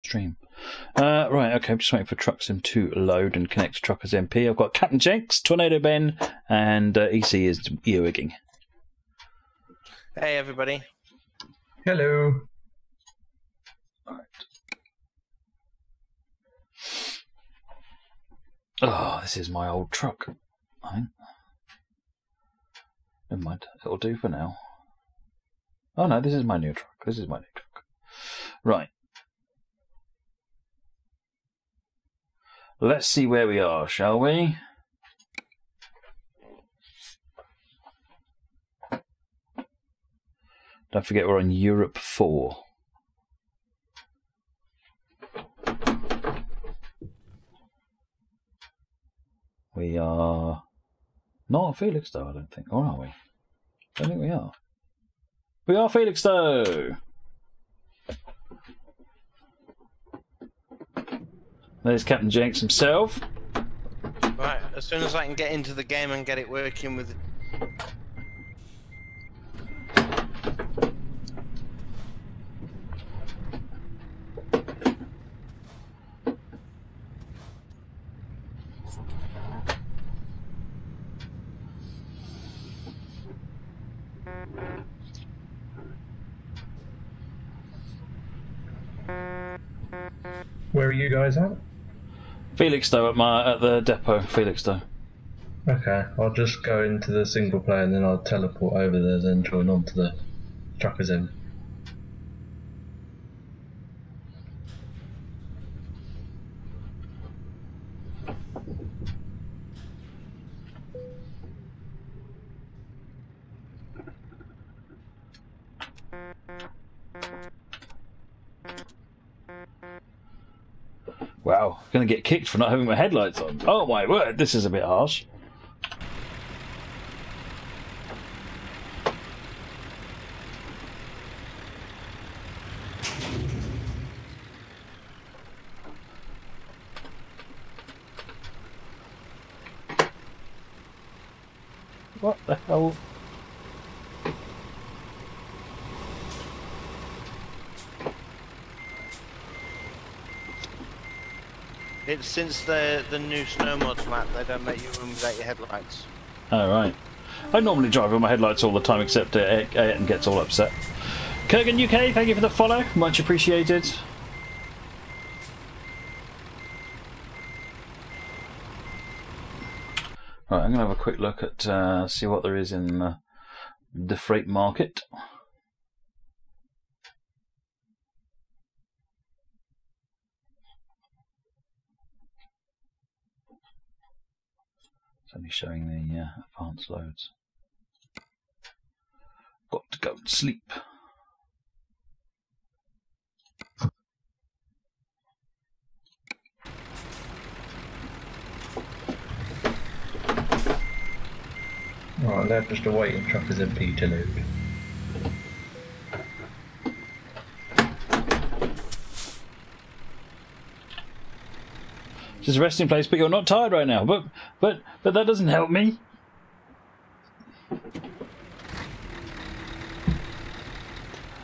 stream. Right, okay, I'm just waiting for Trucksim to load and connect to Truckers MP. I've got Captain Jenks, Tornado Ben, and EC is earwigging. Hey, everybody. Hello. Alright. Oh, this is my old truck. I think. Never mind, it'll do for now. Oh no, this is my new truck. This is my new truck. Right. Let's see where we are, shall we? Don't forget we're on Europe 4. We are not on Felixstowe, I don't think. Or are we? I don't think we are. We are Felixstowe! There's Captain Jenks himself. Right, as soon as I can get into the game and get it working with... Where are you guys at? Felixstowe at the depot, Felixstowe. Okay, I'll just go into the single player and then I'll teleport over there, then join on to the Truckers in. Wow, gonna get kicked for not having my headlights on. Oh my word, this is a bit harsh. What the hell? It's since the new snow mods map, they don't let you run without your headlights. Oh, right. I normally drive with my headlights all the time, except Ayrton gets all upset. Kurgan UK, thank you for the follow. Much appreciated. Right, I'm going to have a quick look at, see what there is in the freight market. It's only showing the advanced loads. Got to go to sleep. Right, they're just awaiting Truckers MP to load. Just a resting place, but you're not tired right now. But that doesn't help me.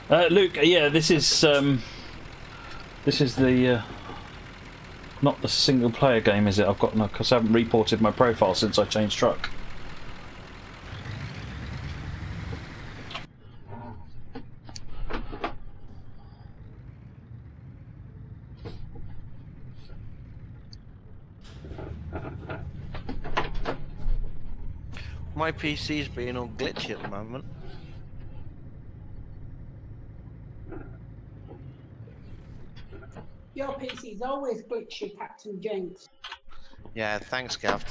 Luke, yeah, this is the not the single player game, is it? I've got no, because I haven't reported my profile since I changed truck. My PC's being all glitchy at the moment. Your PC's always glitchy, Captain Jenks. Yeah, thanks, Gav.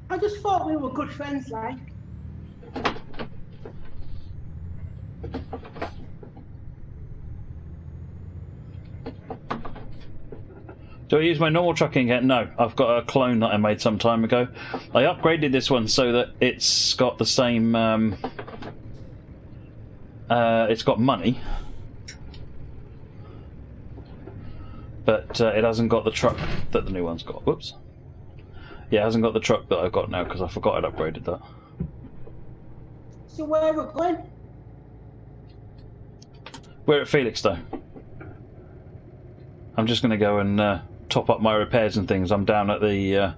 I just thought we were good friends, like. Do I use my normal trucking again? No, I've got a clone that I made some time ago. I upgraded this one so that it's got the same... it's got money. But it hasn't got the truck that the new one's got. Whoops. Yeah, it hasn't got the truck that I've got now because I forgot I'd upgraded that. So where we're going? We're at Felixstowe. I'm just going to go and top up my repairs and things. I'm down at the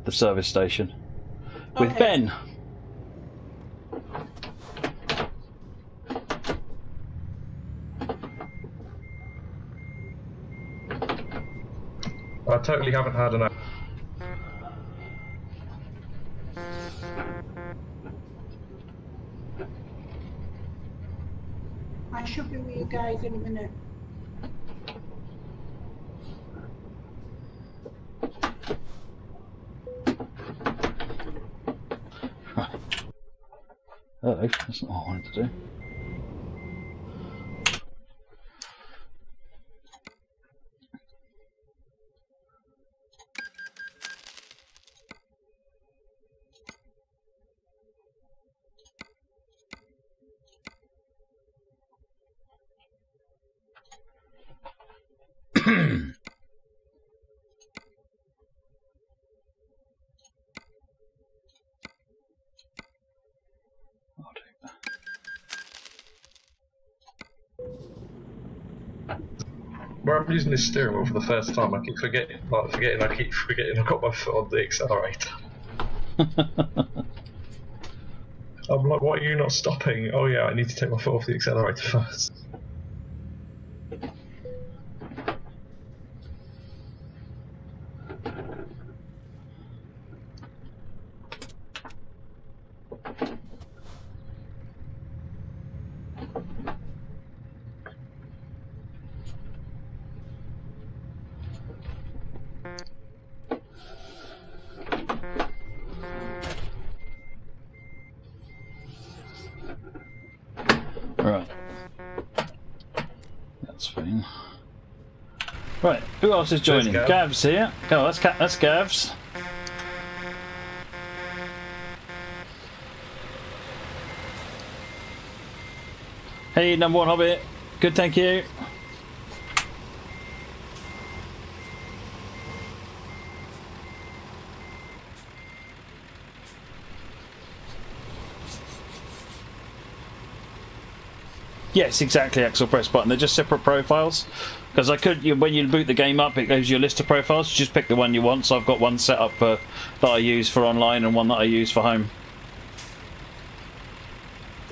service station with Ben. I totally haven't had enough. I should be with you guys in a minute. Oh, that's not what I wanted to do. Where I'm using this steering wheel for the first time, I keep forgetting I've got my foot on the accelerator. I'm like, why are you not stopping? Oh yeah, I need to take my foot off the accelerator first. Right. That's fine. Right, who else is joining? Gav. Gav's here. Oh, that's Gav's. Hey, number one Hobbit. Good, thank you. Yes, exactly, Axel. Press button. They're just separate profiles. Because I could, when you boot the game up, it gives you a list of profiles. You just pick the one you want. So I've got one set up that I use for online and one that I use for home.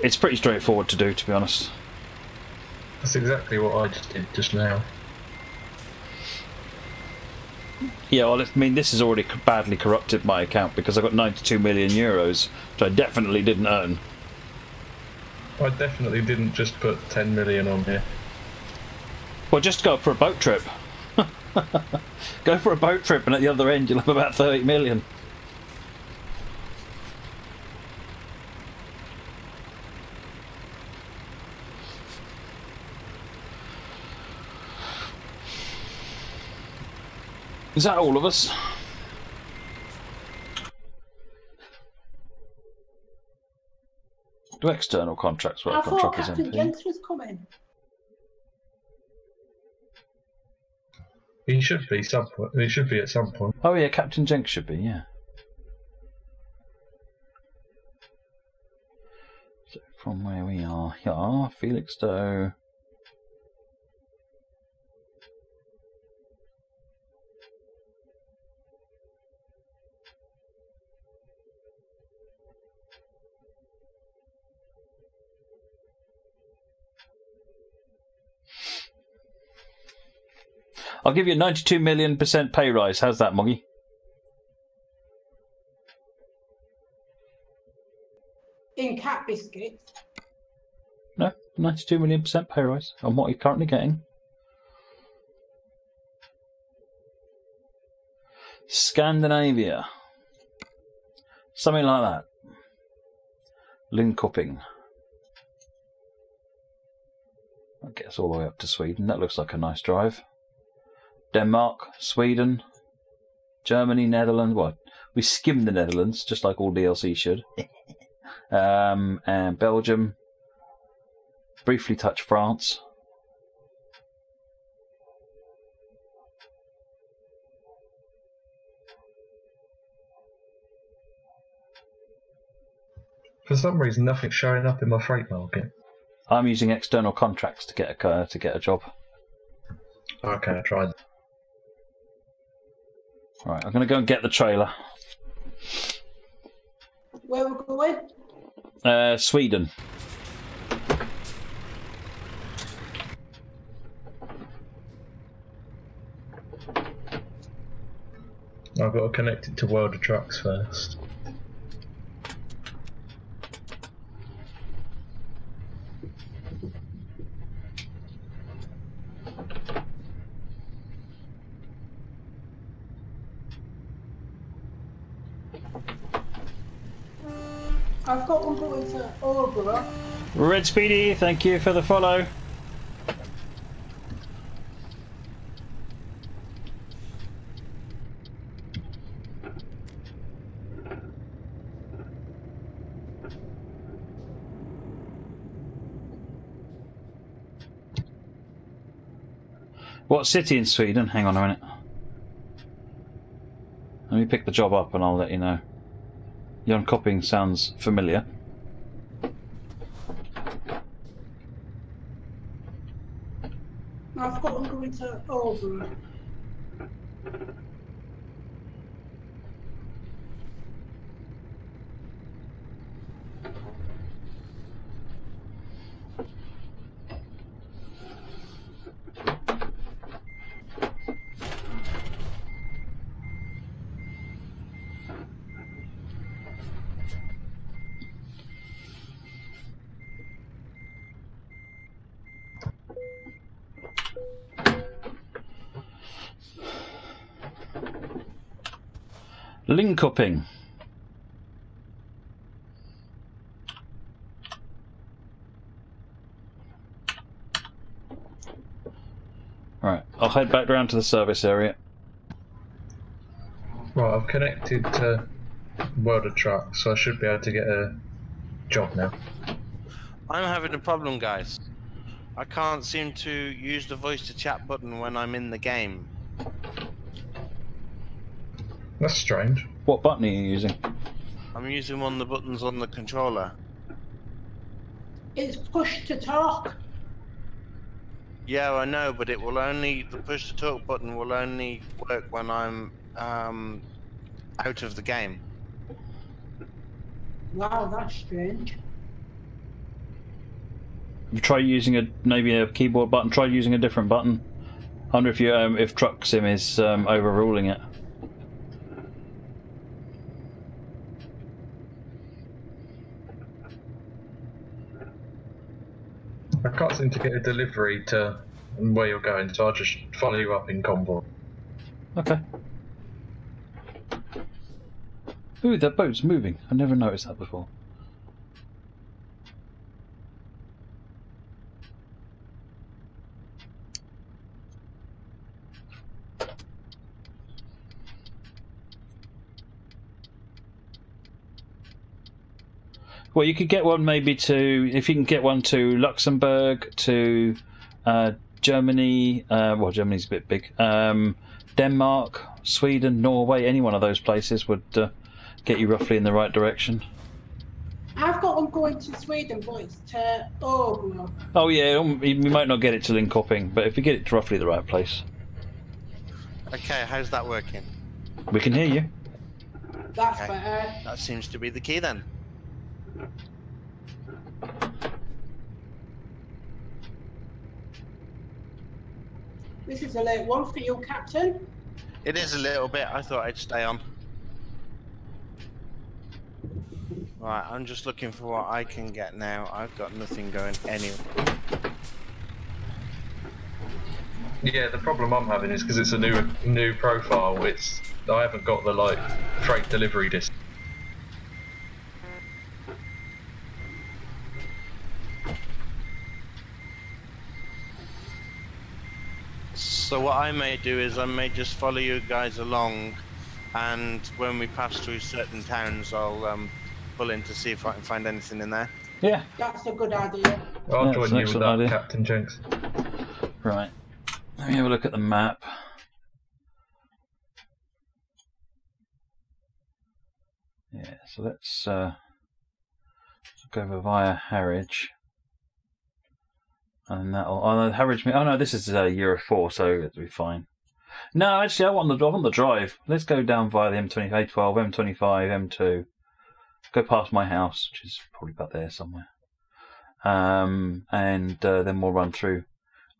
It's pretty straightforward to do, to be honest. That's exactly what I just did just now. Yeah, well, I mean, this has already badly corrupted my account because I got 92 million euros, which I definitely didn't earn. I definitely didn't just put 10 million on here. Well, just go for a boat trip. Go for a boat trip and at the other end you'll have about 30 million. Is that all of us? Do external contracts I work on thought truckers Captain MP? Jenks was coming. He should be some point. He should be at some point. Oh yeah, Captain Jenks should be, yeah. So from where we are, here, Felixstowe. I'll give you a 92 million% pay rise. How's that, Moggy? In cat biscuits. No, 92 million% pay rise on what you're currently getting. Scandinavia. Something like that. Linköping. That gets all the way up to Sweden. That looks like a nice drive. Denmark, Sweden, Germany, Netherlands. Well, we skimmed the Netherlands, just like all DLC should. And Belgium. Briefly touch France. For some reason, nothing's showing up in my freight market. I'm using external contracts to get a job. Okay, I tried. Right, I'm going to go and get the trailer. Where we're going? Sweden. I've got to connect it to Eurotrucks first. I've got one going to Orborough. Red Speedy, thank you for the follow. What city in Sweden? Hang on a minute. Let me pick the job up and I'll let you know. Linköping sounds familiar. I've got one going to Orborough. Linköping. Right, I'll head back round to the service area. Right, I've connected to Eurotruck, so I should be able to get a job now. I'm having a problem, guys. I can't seem to use the voice to chat button when I'm in the game. That's strange. What button are you using? I'm using one of the buttons on the controller. It's push to talk. Yeah, I know, but it will only, the push to talk button will only work when I'm out of the game. Wow, that's strange. Try using maybe a keyboard button. Try using a different button. I wonder if you if Truck Sim is overruling it. I can't seem to get a delivery to where you're going, so I'll just follow you up in convoy. Okay. Ooh, that boat's moving. I never noticed that before. Well, you could get one maybe to, if you can get one to Luxembourg, to Germany, well, Germany's a bit big, Denmark, Sweden, Norway, any one of those places would get you roughly in the right direction. I've got one going to Sweden, but it's to Orborough. Oh yeah, you might not get it to Linköping, but if you get it to roughly the right place. Okay, how's that working? We can hear you. That's Okay. better. That seems to be the key then. This is a late one for you, Captain. It is a little bit. I thought I'd stay on. Right, I'm just looking for what I can get now. I've got nothing going anywhere. Yeah, the problem I'm having is because it's a new profile. I haven't got the freight delivery distance. So what I may do is I may just follow you guys along, and when we pass through certain towns, I'll pull in to see if I can find anything in there. Yeah. That's a good idea. I'll Yeah, join that's an you with excellent that, idea. Captain Jenks. Right. Let me have a look at the map. Yeah, so let's go over via Harwich. And that'll average me. Oh no, this is Euro 4, so it'll be fine. No, actually, I want the drive. Let's go down via the M20, A12, M25, M2. Go past my house, which is probably about there somewhere. And then we'll run through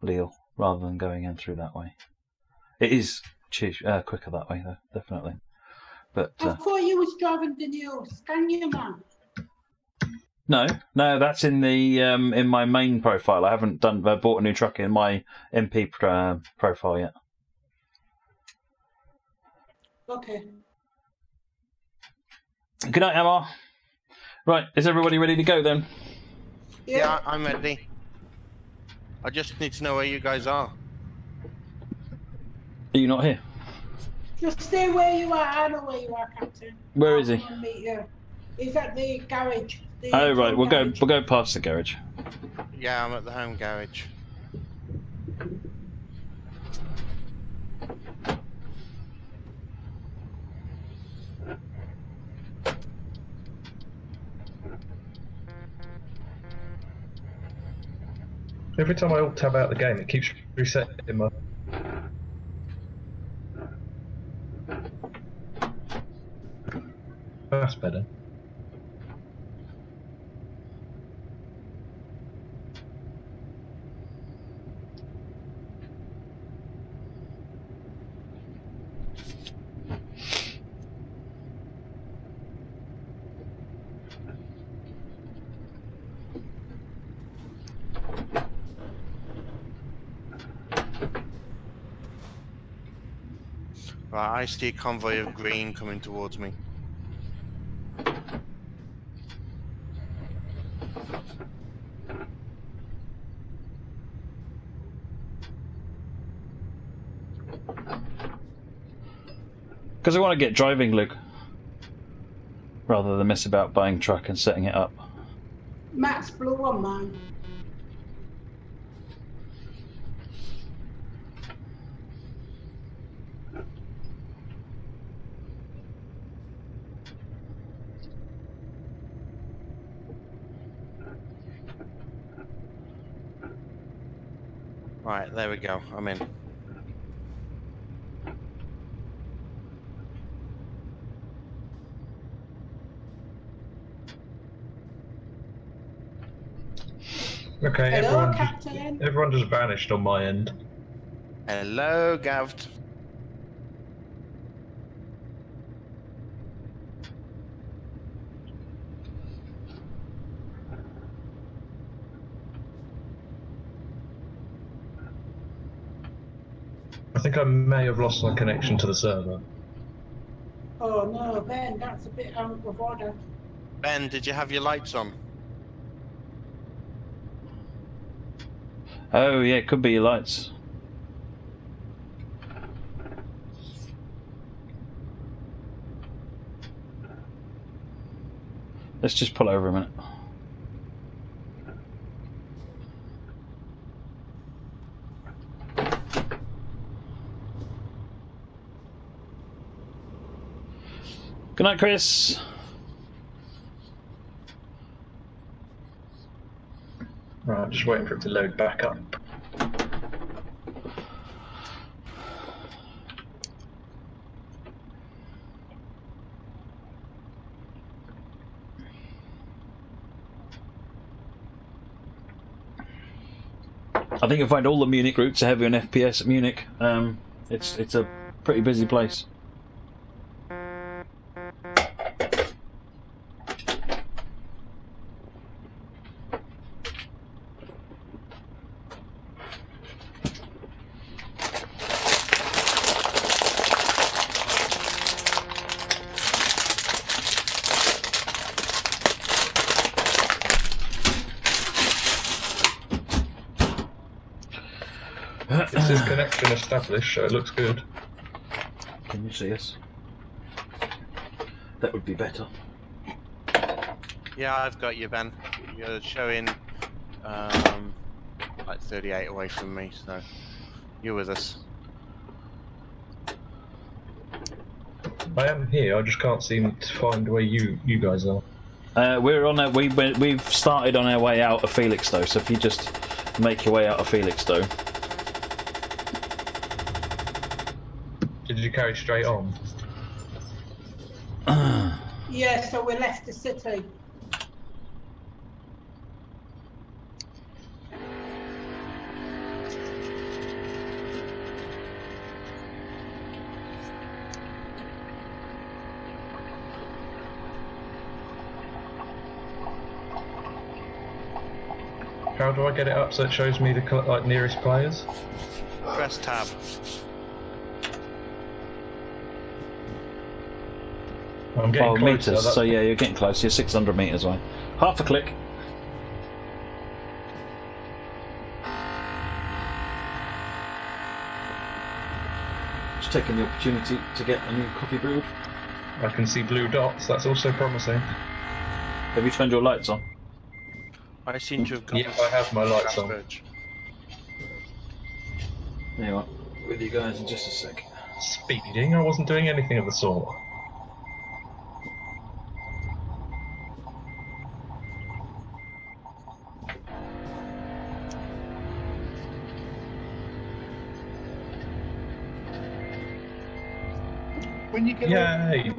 Lille rather than going in through that way. It is quicker that way, though, definitely. But I thought you was driving the new Scania, man. No, that's in the in my main profile. I haven't bought a new truck in my MP profile yet. Okay. Good night, Emma. Right, is everybody ready to go then? Yeah, I'm ready. I just need to know where you guys are. Are you not here? Just stay where you are. I know where you are, Captain. Where is he? I'll meet you. He's at the garage. Oh right, we'll go past the garage. Yeah, I'm at the home garage. Every time I alt-tab out the game, it keeps resetting my... That's better. Right, I see a convoy of green coming towards me. Because I want to get driving, Luke. Rather than mess about buying truck and setting it up. Matt's blue one, man. Right, there we go. I'm in. Okay, Hello, Captain. everyone just vanished on my end. Hello, Gavt. I think I may have lost my connection to the server. Oh no, Ben, that's a bit out of order. Ben, did you have your lights on? Oh yeah, it could be your lights. Let's just pull over a minute. Good night, Chris. Right, just waiting for it to load back up. I think you'll find all the Munich routes are heavy on FPS at Munich. It's a pretty busy place. It says connection established, so it looks good. Can you see us? That would be better. Yeah, I've got you, Ben. You're showing like 38 away from me, so you're with us. I am here, I just can't seem to find where you guys are. We're on our, we've started on our way out of Felixstowe, so if you just make your way out of Felixstowe. Did you carry straight on? Yeah, so we left the city. How do I get it up so it shows me the like nearest players? Press tab. I'm getting closer. Meters. So yeah, you're getting close. You're 600 meters away. Half a click. Just taking the opportunity to get a new coffee brewed. I can see blue dots. That's also promising. Have you turned your lights on? I seem to have got Yes, I have my lights on. There you are. With you guys in just a sec. Speeding? I wasn't doing anything of the sort. When you get Yay!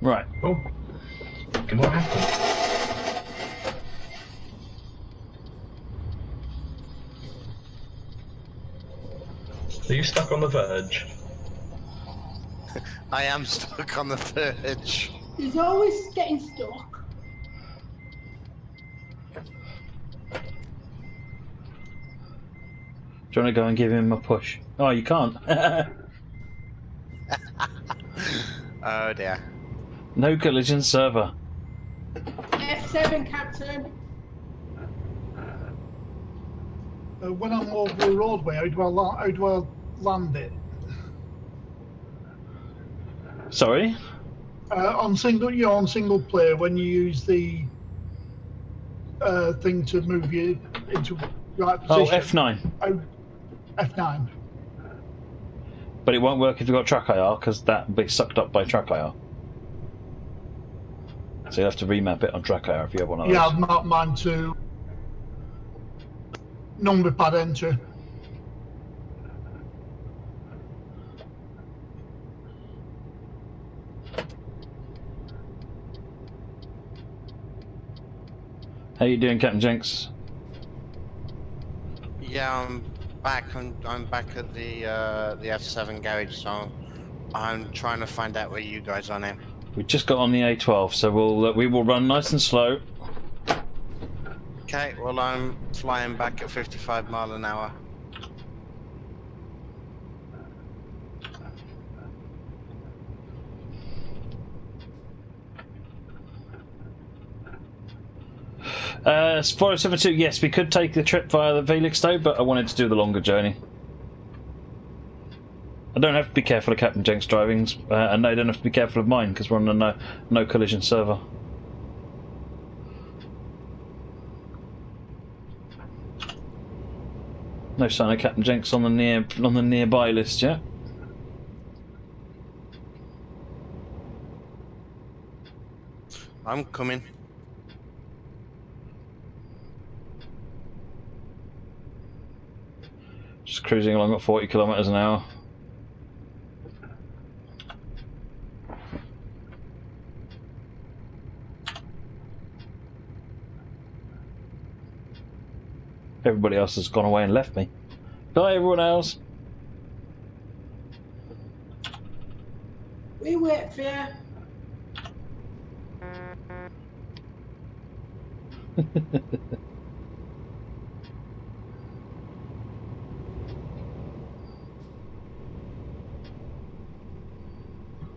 Right. Oh, what happened? Are you stuck on the verge? I am stuck on the verge. He's always getting stuck. Do you want to go and give him a push? Oh, you can't. Oh dear. No collision server. F7, Captain. when I'm over the roadway, how do I land it? Sorry? On single player, when you use the thing to move you into right position. Oh, F9. Oh, F9. But it won't work if you've got track IR, because that will be sucked up by track IR. So you'll have to remap it on track IR if you have one of those. Yeah, I've marked mine to number pad enter. How you doing, Captain Jenks? Yeah, I'm back. I'm back at the F7 garage, so I'm trying to find out where you guys are now. We just got on the A12, so we will run nice and slow. Okay, well I'm flying back at 55 mile an hour. It's 4072, yes, we could take the trip via the Felixstowe, but I wanted to do the longer journey. I don't have to be careful of Captain Jenks' drivings, and they don't have to be careful of mine, because we're on a no collision server. No sign of Captain Jenks on the nearby list yet. I'm coming. Just cruising along at 40 kilometers an hour. Everybody else has gone away and left me. Bye, everyone else. We wait for you.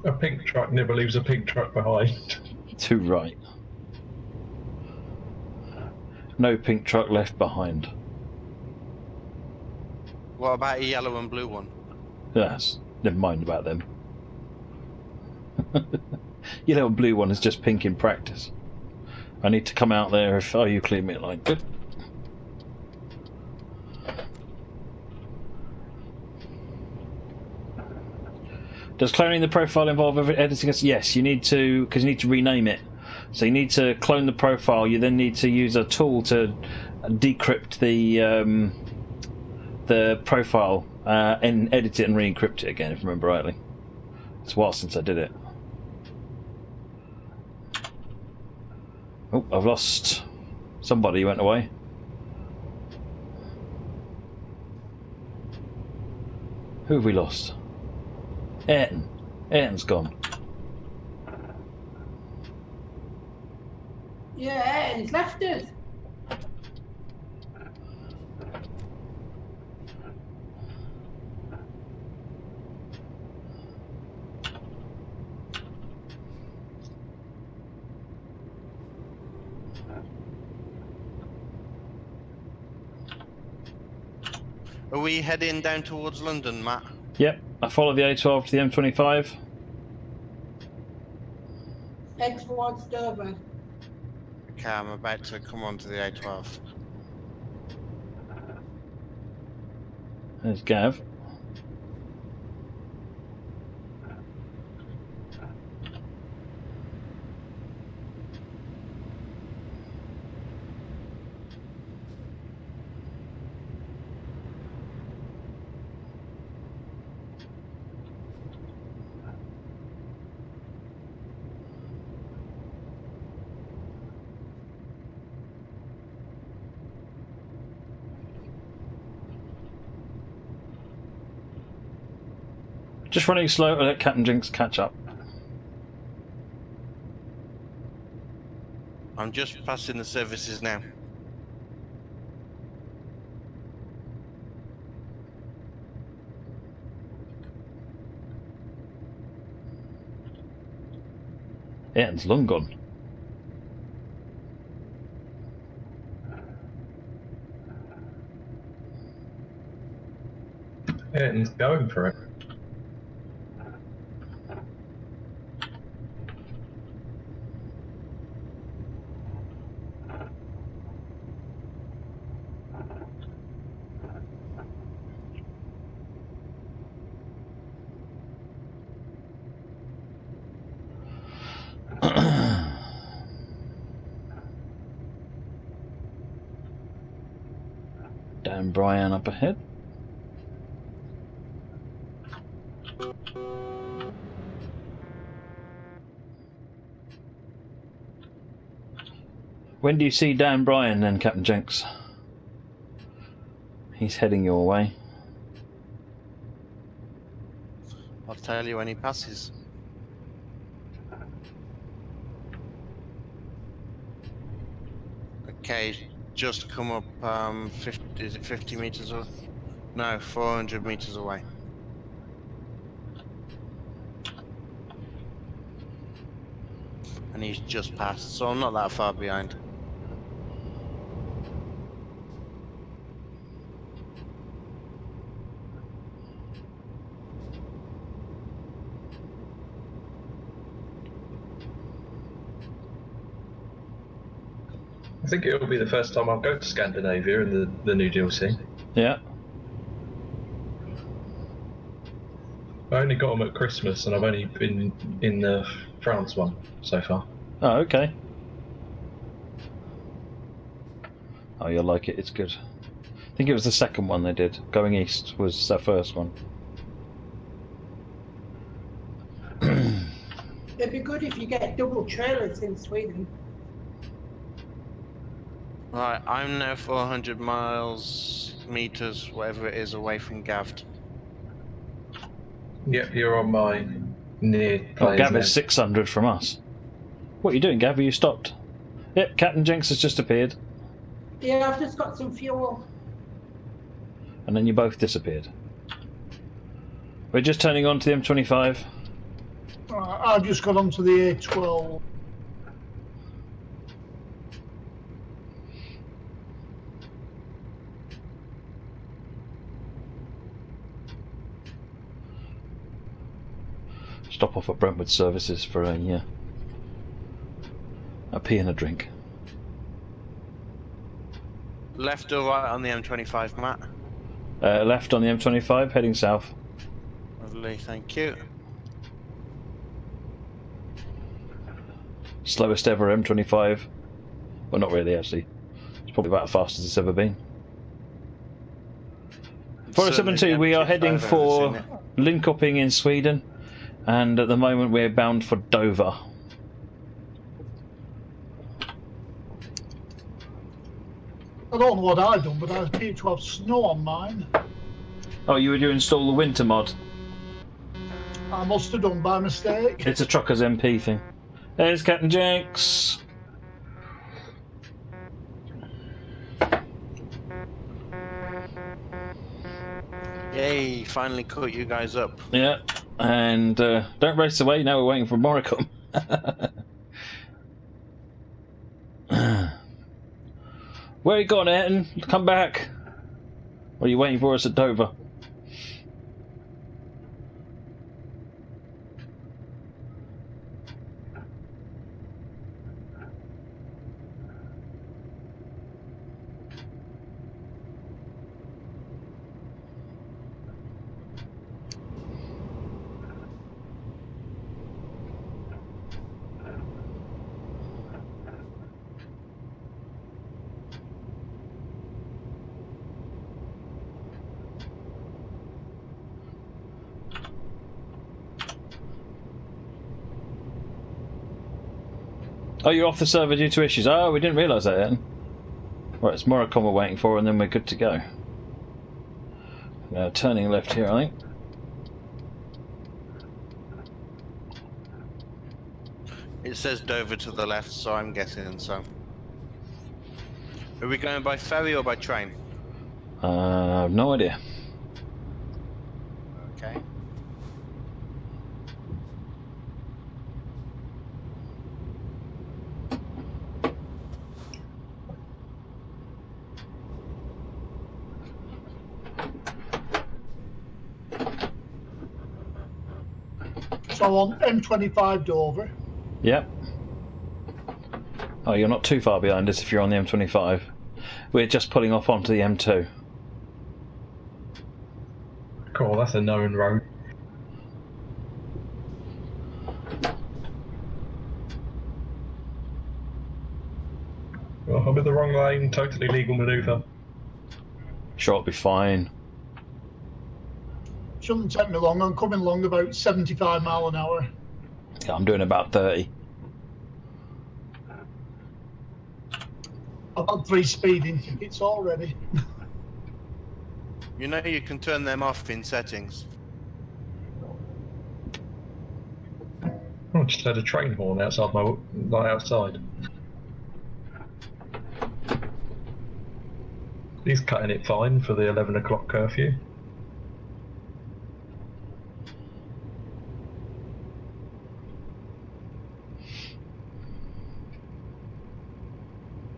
A pink truck never leaves a pink truck behind. Too right. No pink truck left behind. What about a yellow and blue one? Yes, never mind about them. Yellow and blue one is just pink in practice. I need to come out there if you clear me a line. Good. Does cloning the profile involve editing? Yes, you need to, because you need to rename it. So you need to clone the profile. You then need to use a tool to decrypt the profile and edit it and re-encrypt it again, if I remember rightly. It's a while since I did it. Oh, I've lost somebody who went away. Who have we lost? Ayrton. Ayrton's gone. Yeah, Ayrton's left us. Are we heading down towards London, Matt? Yep, I follow the A12 to the M25. Head towards Dover. Okay, I'm about to come onto the A12. There's Gav. Just running slow to let Captain Jinx catch up. I'm just passing the services now. Ayrton's long gone. Ayrton's going for it. Dan Bryan up ahead. When do you see Dan Bryan then, Captain Jenks? He's heading your way. I'll tell you when he passes. Okay, just come up 50, is it 50 meters or no, 400 meters away. And he's just passed, so I'm not that far behind. I think it'll be the first time I'll go to Scandinavia in the new DLC. Yeah. I only got them at Christmas, and I've only been in the France one so far. Oh, okay. Oh, you'll like it. It's good. I think it was the second one they did. Going East was their first one. It'd be good if you get double trailers in Sweden. Right, I'm now 400 meters, whatever it is, away from Gavd. Yep, you're on my near Oh, players Gav now. is 600 from us. What are you doing, Gav? Are you stopped? Yep, Captain Jinx has just appeared. Yeah, I've just got some fuel. And then you both disappeared. We're just turning on to the M25. I've just got onto the A12. Stop off at Brentwood Services for a pee and a drink. Left or right on the M25, Matt? Left on the M25, heading south. Lovely, thank you. Slowest ever M25. Well, not really, actually. It's Probably about as fast as it's ever been. 472, we are heading for Linköping in Sweden, and at the moment we're bound for Dover. I don't know what I've done, but I appear to have snow on mine. Oh, you install the winter mod? I must have done by mistake. It's a Truckers MP thing. There's Captain Jenks. Yay, finally caught you guys up. Yeah, and don't race away, now we're waiting for Moricom. Where you gone, Ayrton? Come back. Or are you waiting for us at Dover? Oh, you're off the server due to issues. Oh, we didn't realise that then. Right, it's Moricom we're waiting for, and then we're good to go. Now turning left here, I think. It says Dover to the left, so I'm guessing so. Are we going by ferry or by train? I've no idea. Okay. So on M25 Dover. Yep. Oh, you're not too far behind us if you're on the M25. We're just pulling off onto the M2. Cool, that's a known road. Well, I'm in the wrong lane, totally legal manoeuvre. Sure, it'll be fine. Shouldn't take me long. I'm coming along about 75 mile an hour. Yeah, I'm doing about 30. I've had 3 speeding tickets already. You know you can turn them off in settings. I just had a train horn outside my outside. He's cutting it fine for the 11 o'clock curfew.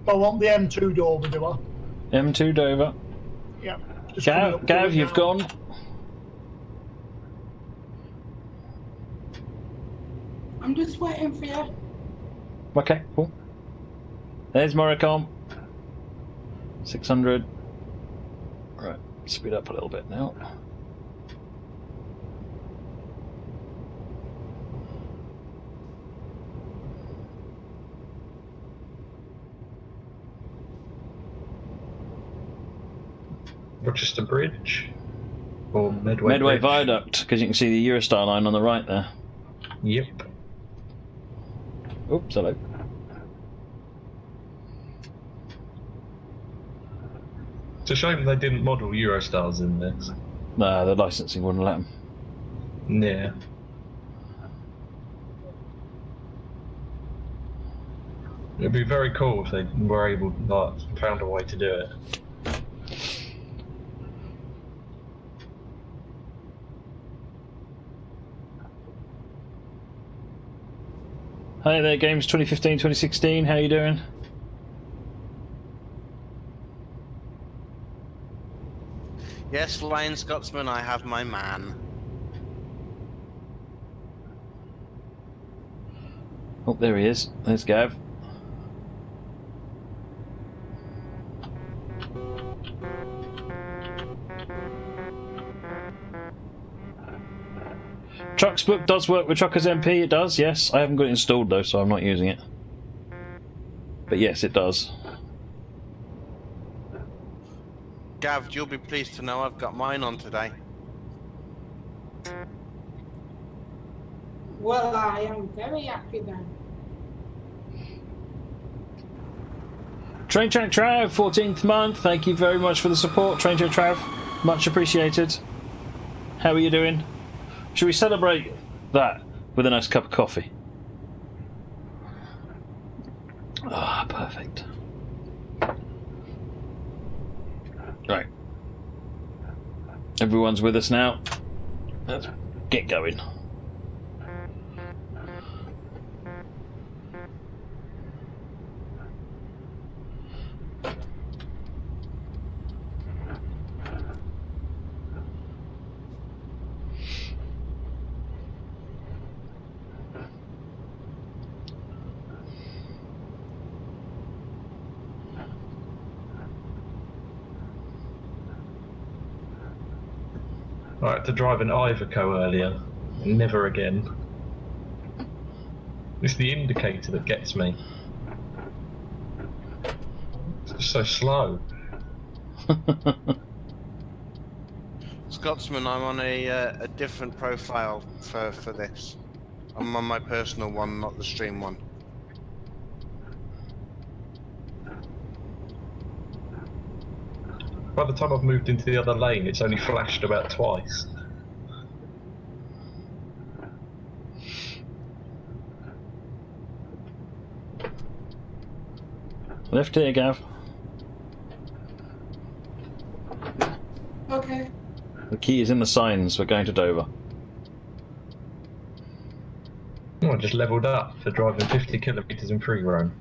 I want the M2 Dover, do I? M2 Dover. Yeah. Just coming up to Gav, it you've now. gone. I'm just waiting for you. Okay, cool. There's Moricom. 600. Right, speed up a little bit now. Rochester Bridge? Or Medway Bridge? Viaduct, because you can see the Eurostar line on the right there. Yep. Oops, hello. It's a shame they didn't model Eurostars in this. Nah, the licensing wouldn't let them. Yeah. It'd be very cool if they were able, like, found a way to do it. Hi there, Games 2015-2016. How you doing? Yes, Flying Scotsman, I have my man. Oh, there he is. There's Gav. Trucksbook does work with Truckers MP, it does, yes. I haven't got it installed though, so I'm not using it. But yes, it does. Gav, you'll be pleased to know I've got mine on today. Well, I am very happy then. Train Track Trav, 14th month. Thank you very much for the support, Train Track Trav. Much appreciated. How are you doing? Should we celebrate that with a nice cup of coffee? Ah, perfect. Right. Everyone's with us now. Let's get going. I had to drive an Iveco earlier. Never again. It's the indicator that gets me. It's just so slow. Scotsman, I'm on a different profile for this. I'm on my personal one, not the stream one. By the time I've moved into the other lane, it's only flashed about twice. Left here, Gav. Okay. The key is in the signs. We're going to Dover. Oh, I just levelled up for driving 50 kilometres in free roam.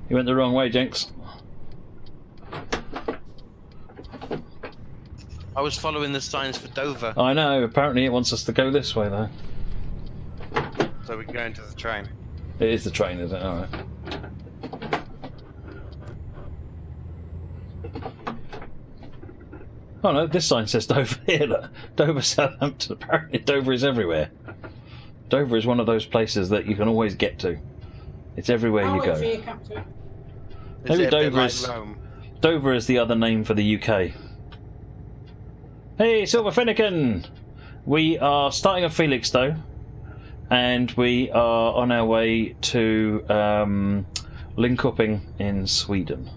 You went the wrong way, Jinx. I was following the signs for Dover, I know, apparently it wants us to go this way, though. so we're going to the train. It is the train, is it? Alright. Oh no, this sign says Dover here, look. Dover, Southampton. Apparently Dover is everywhere. Dover is one of those places that you can always get to. It's everywhere you go. Maybe Dover is, Dover is the other name for the UK. Hey, Silver Finnegan! We are starting at Felixstowe, and we are on our way to Linköping in Sweden.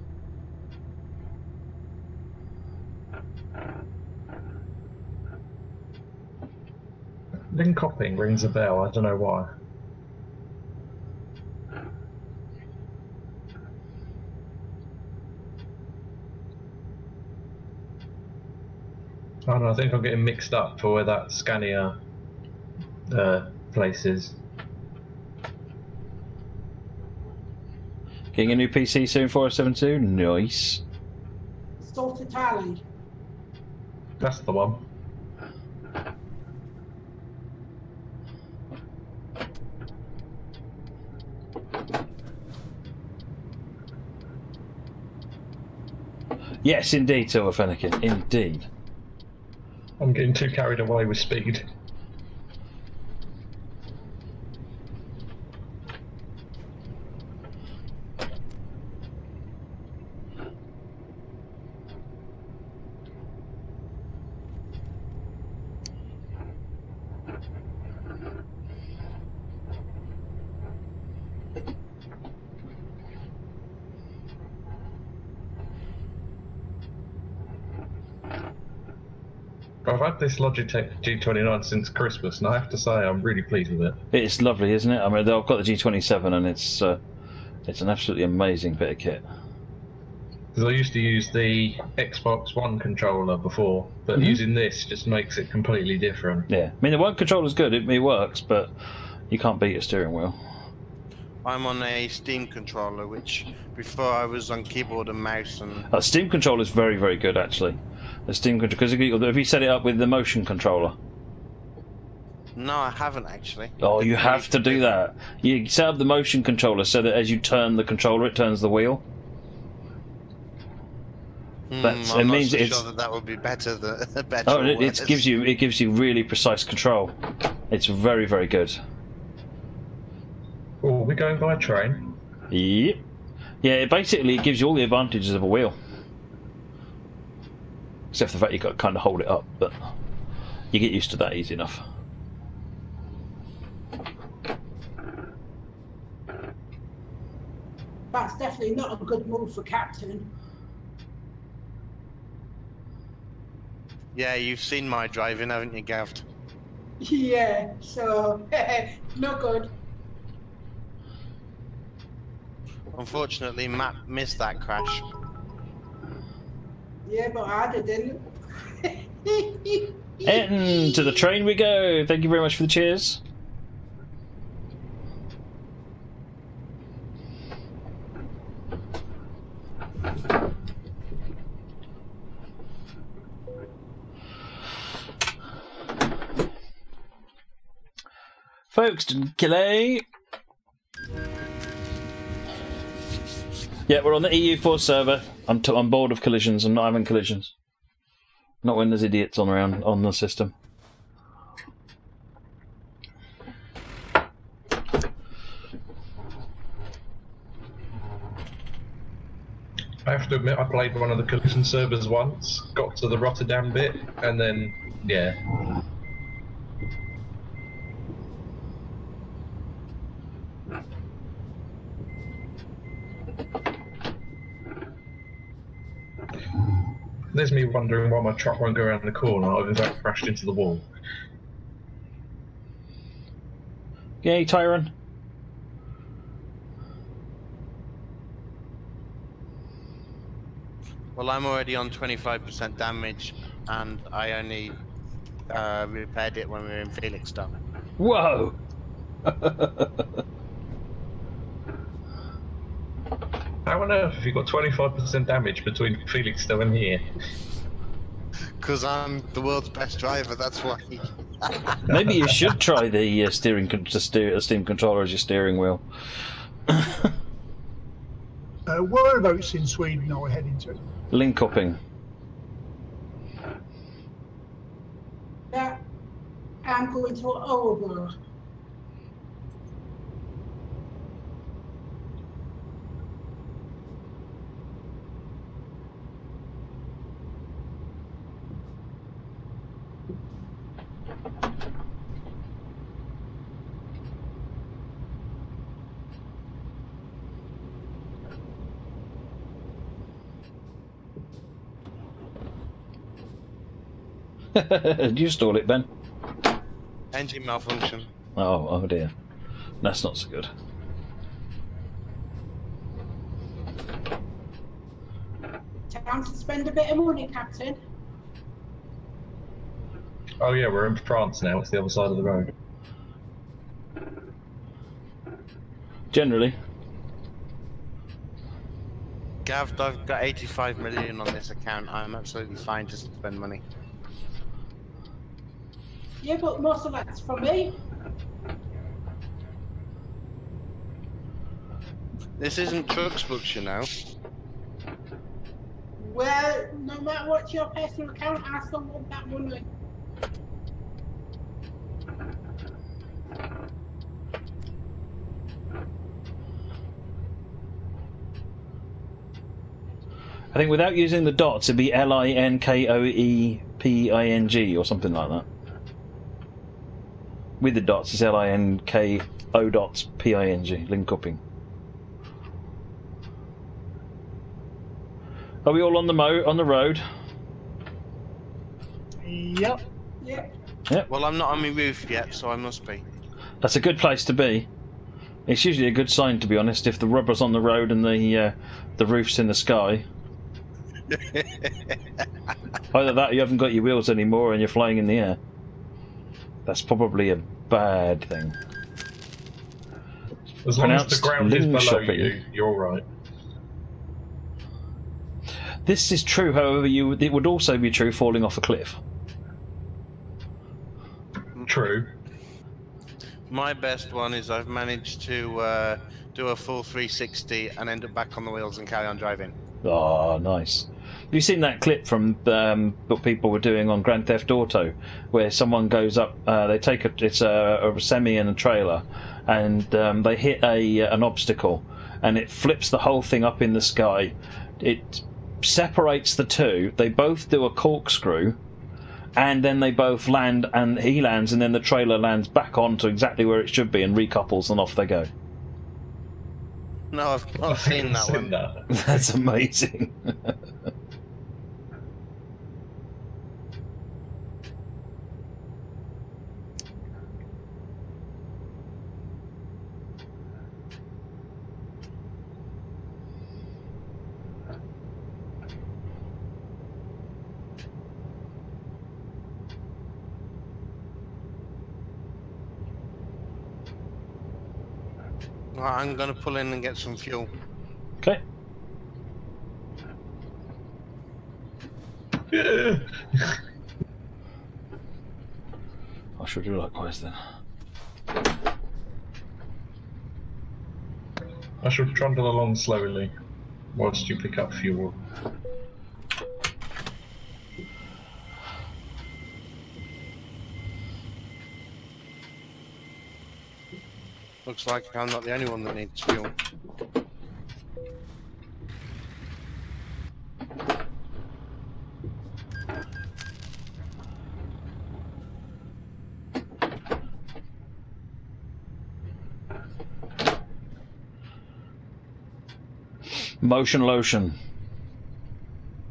Linköping rings a bell, I don't know why. I don't know, I think I'm getting mixed up for where that Scania place is. Getting a new PC soon, 4072? Nice. Sorted tally. That's the one. Yes, indeed, Silver Fennekin. Indeed. I'm getting too carried away with speed. I've had this Logitech G29 since Christmas, and I have to say I'm really pleased with it. It's lovely, isn't it? I mean, I've got the G27, and it's an absolutely amazing bit of kit. Because I used to use the Xbox One controller before, but using this just makes it completely different. Yeah, I mean the One controller's good; it works, but you can't beat a steering wheel. I'm on a Steam controller, which before I was on keyboard and mouse. And Steam controller is very, very good, actually. The Steam controller, because have you set it up with the motion controller? no, I haven't actually. Oh, you have to do that. You set up the motion controller so that as you turn the controller, it turns the wheel. That's, I'm it not means so it's. sure that would be better than better. Oh, or it worse. gives you really precise control. It's very, very good. Oh, we're going by train. Yep. Yeah, it basically gives you all the advantages of a wheel. Except for the fact you've got to kind of hold it up, but you get used to that easy enough. That's definitely not a good move for captain. Yeah, you've seen my driving, haven't you, Gav? Yeah, so no good. Unfortunately, Matt missed that crash. Yeah, but I didn't. And to the train we go. Thank you very much for the cheers. Folkestone, Calais. Yeah, we're on the EU4 server. I'm bored of collisions. I'm not having collisions. Not when there's idiots around on the system. I have to admit, I played one of the collision servers once, got to the Rotterdam bit, and then, yeah. There's me wondering why my truck won't go around the corner. I've in fact crashed into the wall. Yay, Tyron. Well, I'm already on 25% damage, and I only repaired it when we were in Felixstowe. Whoa! How on earth have you got 25% damage between Felixstowe and here? Because I'm the world's best driver, that's why. Maybe you should try the steam controller as your steering wheel. Whereabouts in Sweden are we heading to? Linköping. Yeah, I'm going to over. Did you stall it, Ben? Engine malfunction. Oh dear. That's not so good. Time to spend a bit of money, Captain. Oh yeah, we're in France now, it's the other side of the road. Generally. Gav, I've got 85 million on this account. I'm absolutely fine just to spend money. Yeah, but most of that's for me. This isn't Trucks Books, you know. Well, no matter what's your personal account, I still want that money. I think without using the dots, it'd be Linkoeping or something like that. With the dots, it's Linko dots ping. Linköping. Are we all on the road? Yep. Yep. Yep. Well, I'm not on my roof yet, so I must be. That's a good place to be. It's usually a good sign, to be honest, if the rubber's on the road and the roof's in the sky. Either that or you haven't got your wheels anymore and you're flying in the air. That's probably a bad thing. As long as the ground is below you, you're alright. This is true, however, it would also be true falling off a cliff. True. My best one is I've managed to do a full 360 and end up back on the wheels and carry on driving. Oh, nice. Have you seen that clip from what people were doing on Grand Theft Auto, where someone goes up, they take a semi and a trailer, and they hit an obstacle, and it flips the whole thing up in the sky. It separates the two. They both do a corkscrew, and then they both land, and he lands, and then the trailer lands back onto exactly where it should be and recouples, and off they go. No, I've not seen that one. That's amazing. Right, I'm going to pull in and get some fuel. Okay. Yeah. I should do likewise then. I should trundle along slowly whilst you pick up fuel. Looks like I'm not the only one that needs fuel. Motion lotion.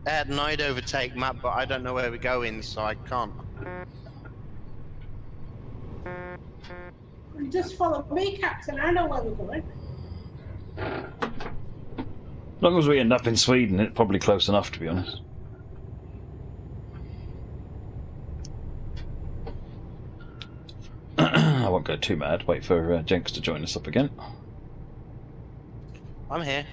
Ed and I'd overtake Matt, but I don't know where we're going, so I can't. Just follow me, Captain. I know where we're going. As long as we end up in Sweden, it's probably close enough, to be honest. I won't go too mad. Wait for Jenks to join us up again. I'm here.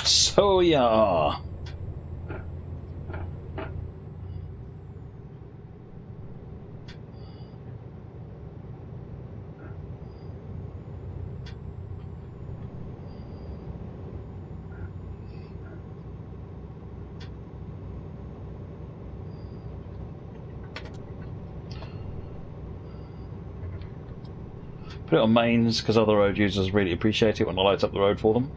So yeah. Put it on mains because other road users really appreciate it when I light up the road for them.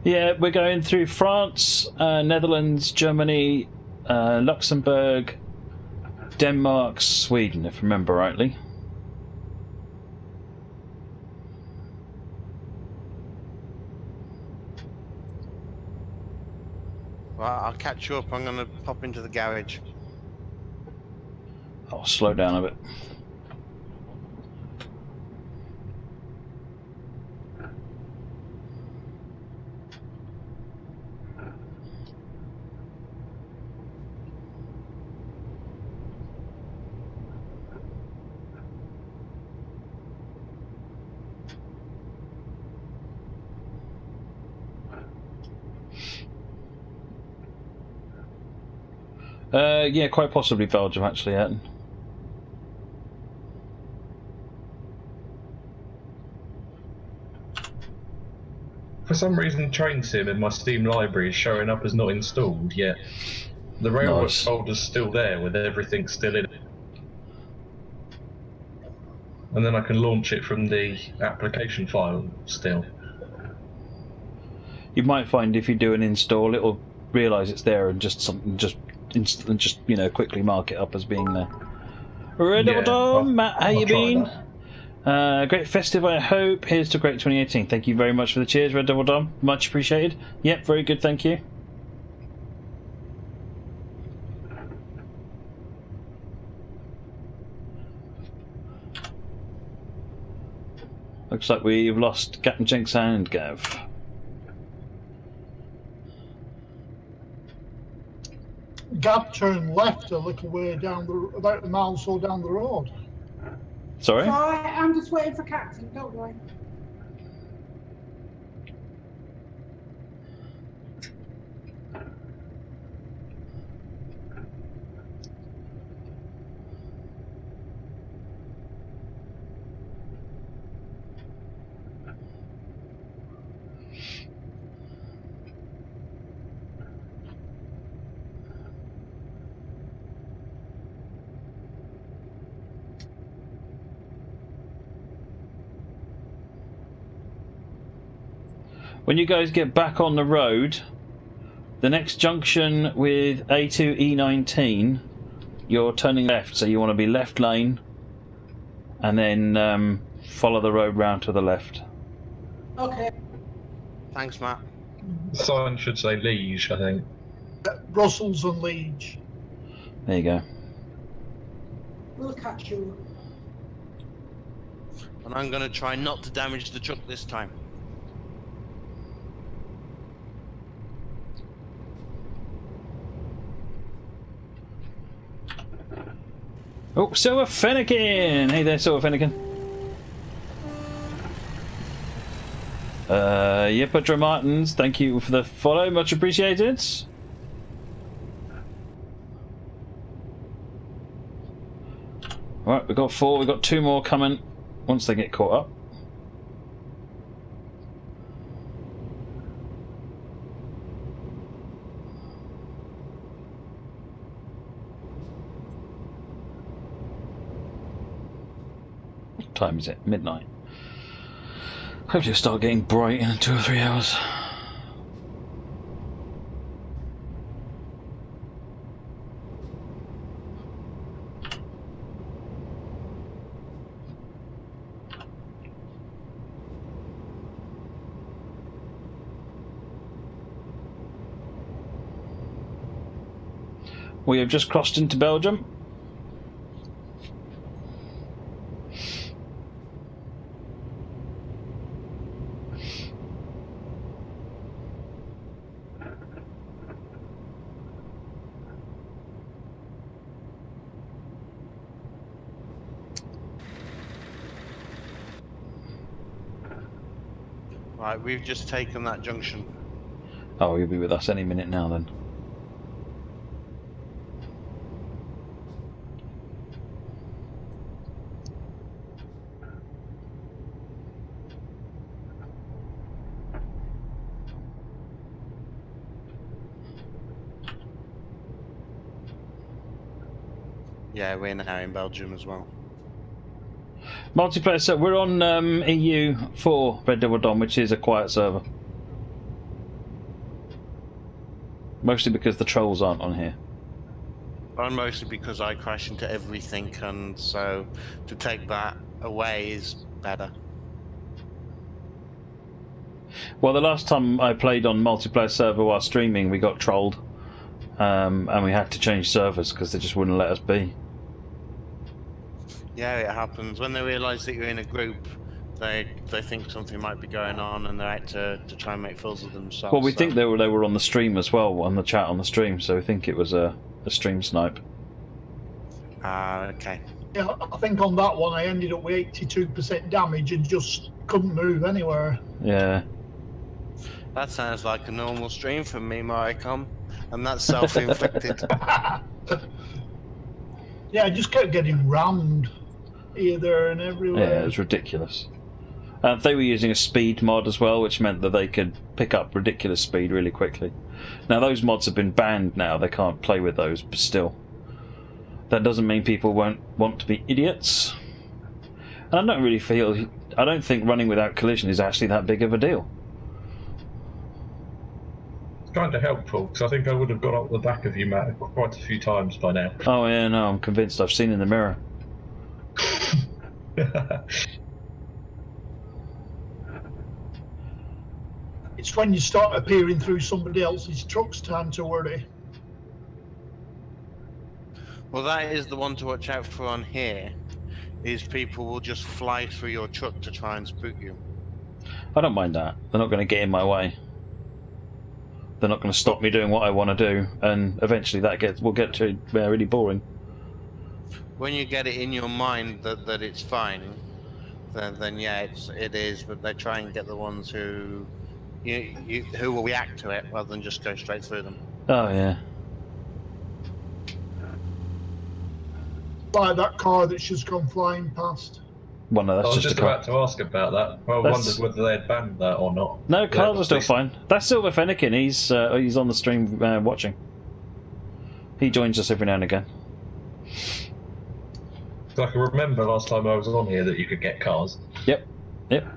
Yeah, we're going through France, Netherlands, Germany, Luxembourg, Denmark, Sweden, if I remember rightly. Right, I'll catch you up. I'm going to pop into the garage. I'll slow down a bit. Yeah, quite possibly Belgium, actually, yeah. For some reason, Train Sim in my Steam library is showing up as not installed yet. The railway folder's still there with everything still in it. And then I can launch it from the application file still. You might find if you do an install, it'll realise it's there and just you know, quickly mark it up as being there. Red Devil Dom, Matt, how you been? Great festive, I hope. Here's to great 2018. Thank you very much for the cheers, Red Devil Dom. Much appreciated. Yep, very good, thank you. Looks like we've lost Captain Jenks and Gav. Gab turned left a little way down about a mile or so down the road. Sorry? So I'm just waiting for Captain, don't worry. When you guys get back on the road, the next junction with A2 E19, you're turning left, so you want to be left lane and then follow the road round to the left. Okay. Thanks, Matt. The sign should say Liege, I think. Brussels and Liege. There you go. We'll catch you. And I'm going to try not to damage the truck this time. Oh, Silver Fennekin! Hey there, Silver Fennekin. Yipper Martins, thank you for the follow, much appreciated. Right, we've got 4, we've got 2 more coming once they get caught up. What time is it? Midnight. Hopefully it'll start getting bright in 2 or 3 hours. We have just crossed into Belgium. Right, we've just taken that junction. Oh, you'll be with us any minute now then. Yeah, we're now in Belgium as well. Multiplayer, so we're on EU for Red Devil Dawn, which is a quiet server. Mostly because the trolls aren't on here. And mostly because I crash into everything, and so to take that away is better. Well, the last time I played on multiplayer server while streaming, we got trolled. And we had to change servers because they just wouldn't let us be. Yeah, it happens. When they realise that you're in a group, they think something might be going on, and they're out to try and make fools of themselves. Well, we think they were on the stream as well, on the chat on the stream, so we think it was a stream snipe. Okay. Yeah, I think on that one I ended up with 82% damage and just couldn't move anywhere. Yeah. That sounds like a normal stream for me, Maricom, and that's self-inflicted. Yeah, I just kept getting rammed here, there, and everywhere. Yeah, it was ridiculous. They were using a speed mod as well, which meant that they could pick up ridiculous speed really quickly. Now, those mods have been banned now. They can't play with those, but still. That doesn't mean people won't want to be idiots. And I don't think running without collision is actually that big of a deal. It's kind of helpful, because I think I would have got up the back of you, Matt, quite a few times by now. Oh yeah, no, I'm convinced. I've seen in the mirror. It's when you start appearing through somebody else's truck's time to worry. Well, that is the one to watch out for on here, is people will just fly through your truck to try and spook you. I don't mind that. They're not going to get in my way. They're not going to stop me doing what I want to do, and eventually will get to really boring. When you get it in your mind that it's fine, then yeah, it is. But they try and get the ones who who will react to it rather than just go straight through them. Oh yeah. Like that car that's just gone flying past. Well, no, that's I was just just a car. about to ask about that. I wondered whether they had banned that or not. No, cars are still fine. That's Silver Fennekin. He's on the stream watching. He joins us every now and again. So I can remember last time I was on here that you could get cars. Yep,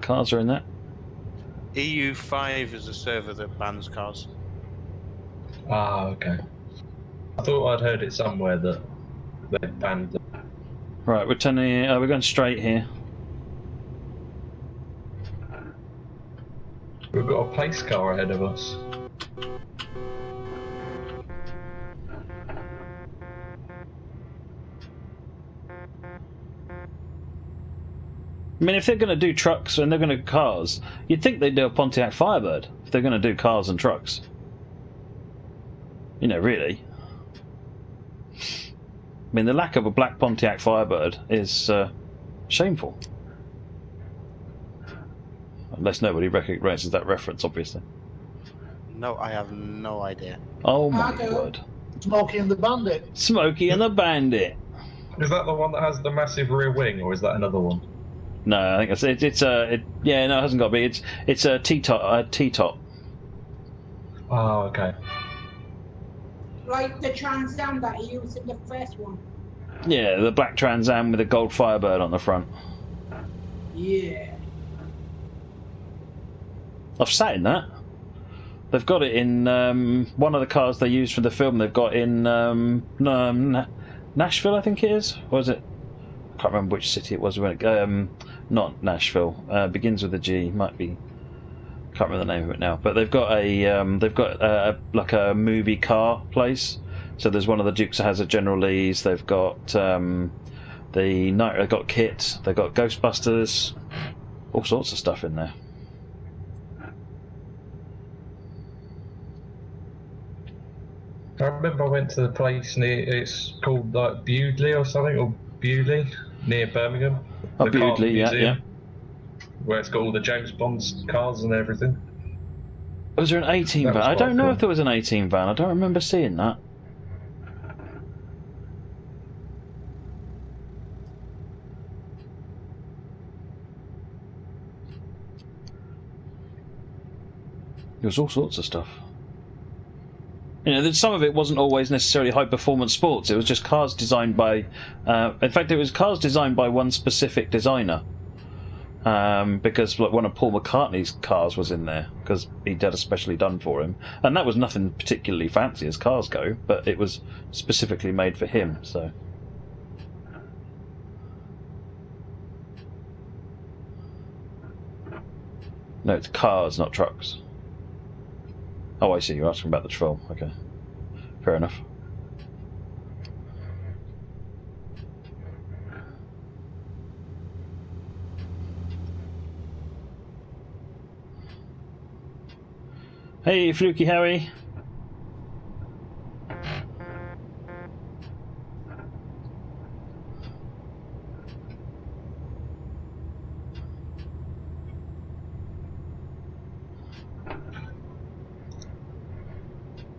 cars are in that. EU5 is a server that bans cars. Ah, okay. I thought I'd heard it somewhere that they banned them. Right, we're turning. We're going straight here. We've got a pace car ahead of us. I mean, if they're going to do trucks and they're going to do cars, you'd think they'd do a Pontiac Firebird if they're going to do cars and trucks. You know, really. I mean, the lack of a black Pontiac Firebird is shameful. Unless nobody recognises that reference, obviously. No, I have no idea. Oh my word. Smokey and the Bandit. Smokey and the Bandit. Is that the one that has the massive rear wing, or is that another one? No, I think yeah, no, it hasn't got to be. It's a T-top. Oh, okay. Like the Trans Am that he used in the first one. Yeah, the black Trans Am with a gold Firebird on the front. Yeah. I've sat in that. They've got it in one of the cars they used for the film. They've got in Nashville, I think it is. Or is it? I can't remember which city it was. Not Nashville. Begins with a G. Might be. Can't remember the name of it now. But they've got like a movie car place. So there's one of the Dukes that has a General Lee's. They've got they've got Kit. They've got Ghostbusters. All sorts of stuff in there. I remember I went to the place it's called like Bewdley or something, or Bewdley, near Birmingham. Oh, the car Bewdley, yeah. museum, where it's got all the James Bond's cars and everything. Was there an 18 van? I don't know if there was an 18 van. I don't remember seeing that. There was all sorts of stuff. You know, some of it wasn't always necessarily high-performance sports. It was just cars designed by... in fact, it was cars designed by one specific designer. Because like, one of Paul McCartney's cars was in there, because he'd had a specially done for him. And that was nothing particularly fancy as cars go, but it was specifically made for him, so... No, it's cars, not trucks. Oh, I see. You're asking about the film. Okay. Fair enough. Hey, Fluky Harry.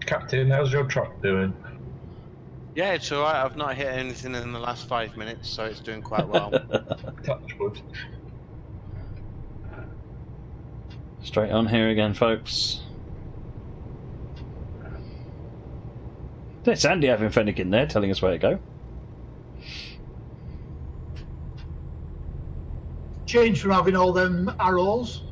Captain, how's your truck doing? Yeah, it's alright. I've not hit anything in the last 5 minutes, so it's doing quite well. Touch wood. Straight on here again, folks. There's Andy having Fennekin there, telling us where to go. Change from having all them arrows.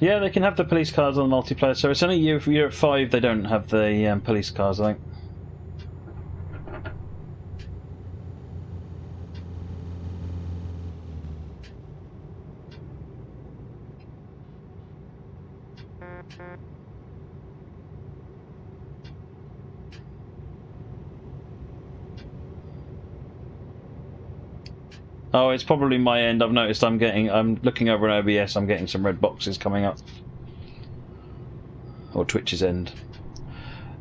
Yeah, they can have the police cars on the multiplayer, so it's only you're at 5 they don't have the police cars, I think. Oh, it's probably my end. I've noticed I'm looking over an OBS, I'm getting some red boxes coming up. Or Twitch's end.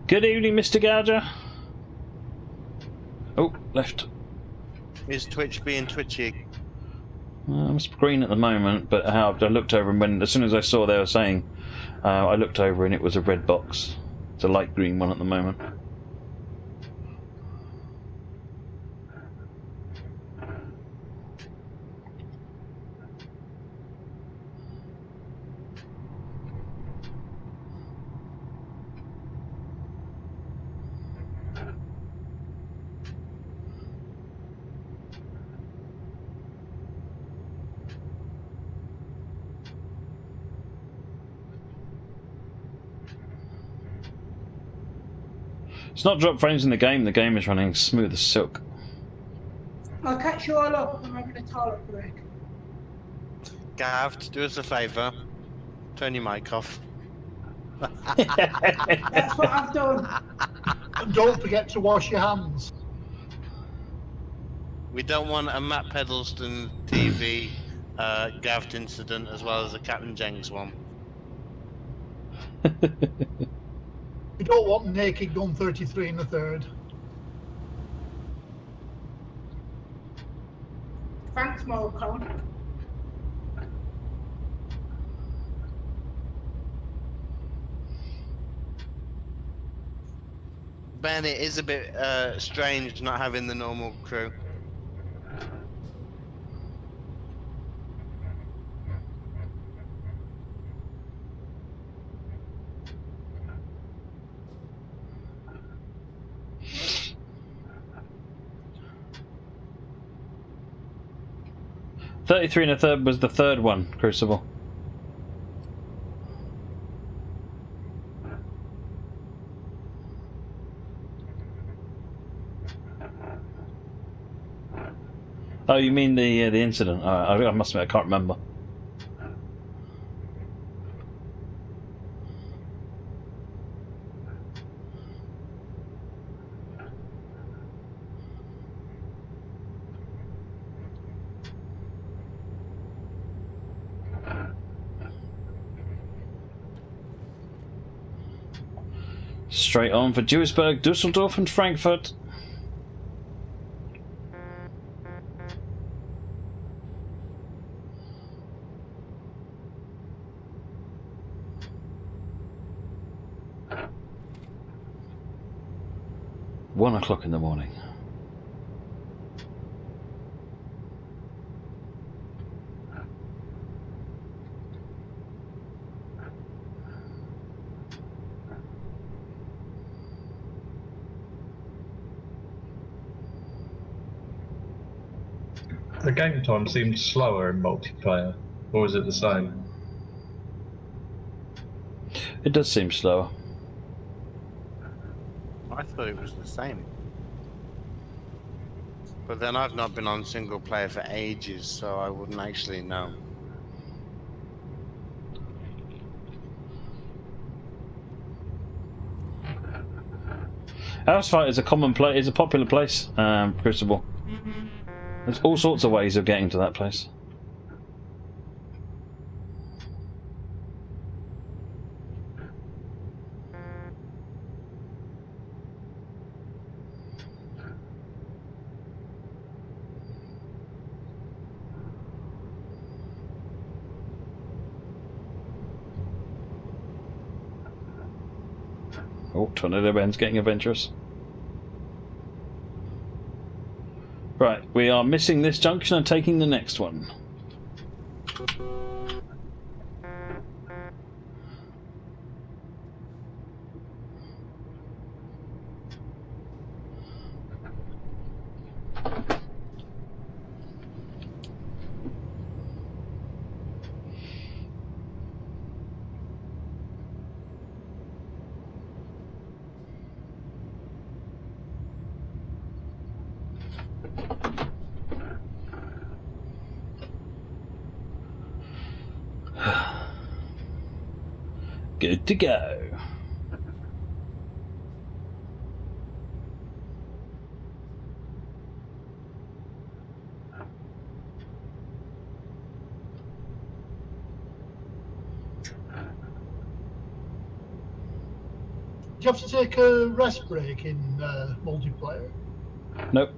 Good evening, Mr. Gouger. Oh, left. Is Twitch being twitchy? I'm green at the moment, but I looked over, and as soon as I saw they were saying, I looked over and it was a red box. It's a light green one at the moment. It's not dropped frames in the game is running smooth as silk. I'll catch you all up. I'm having a toilet break. Gav, do us a favour. Turn your mic off. That's what I've done. And don't forget to wash your hands. We don't want a Matt Pedalston TV Gav incident as well as a Captain Jenks one. You don't want naked gun 33 in the third. Thanks, Morcon. Ben, it is a bit strange not having the normal crew. $33 and a third was the third one, Crucible. Oh, you mean the incident? I must admit, I can't remember. Straight on for Duisburg, Dusseldorf and Frankfurt. One o'clock in the morning. The game time seemed slower in multiplayer, or is it the same? It does seem slower. I thought it was the same. But then I've not been on single player for ages, so I wouldn't actually know. House Fight is a popular place, Crucible. There's all sorts of ways of getting to that place. Oh, Tornado Ben's getting adventurous. Right, we are missing this junction and taking the next one. Good to go. Do you have to take a rest break in multiplayer? Nope.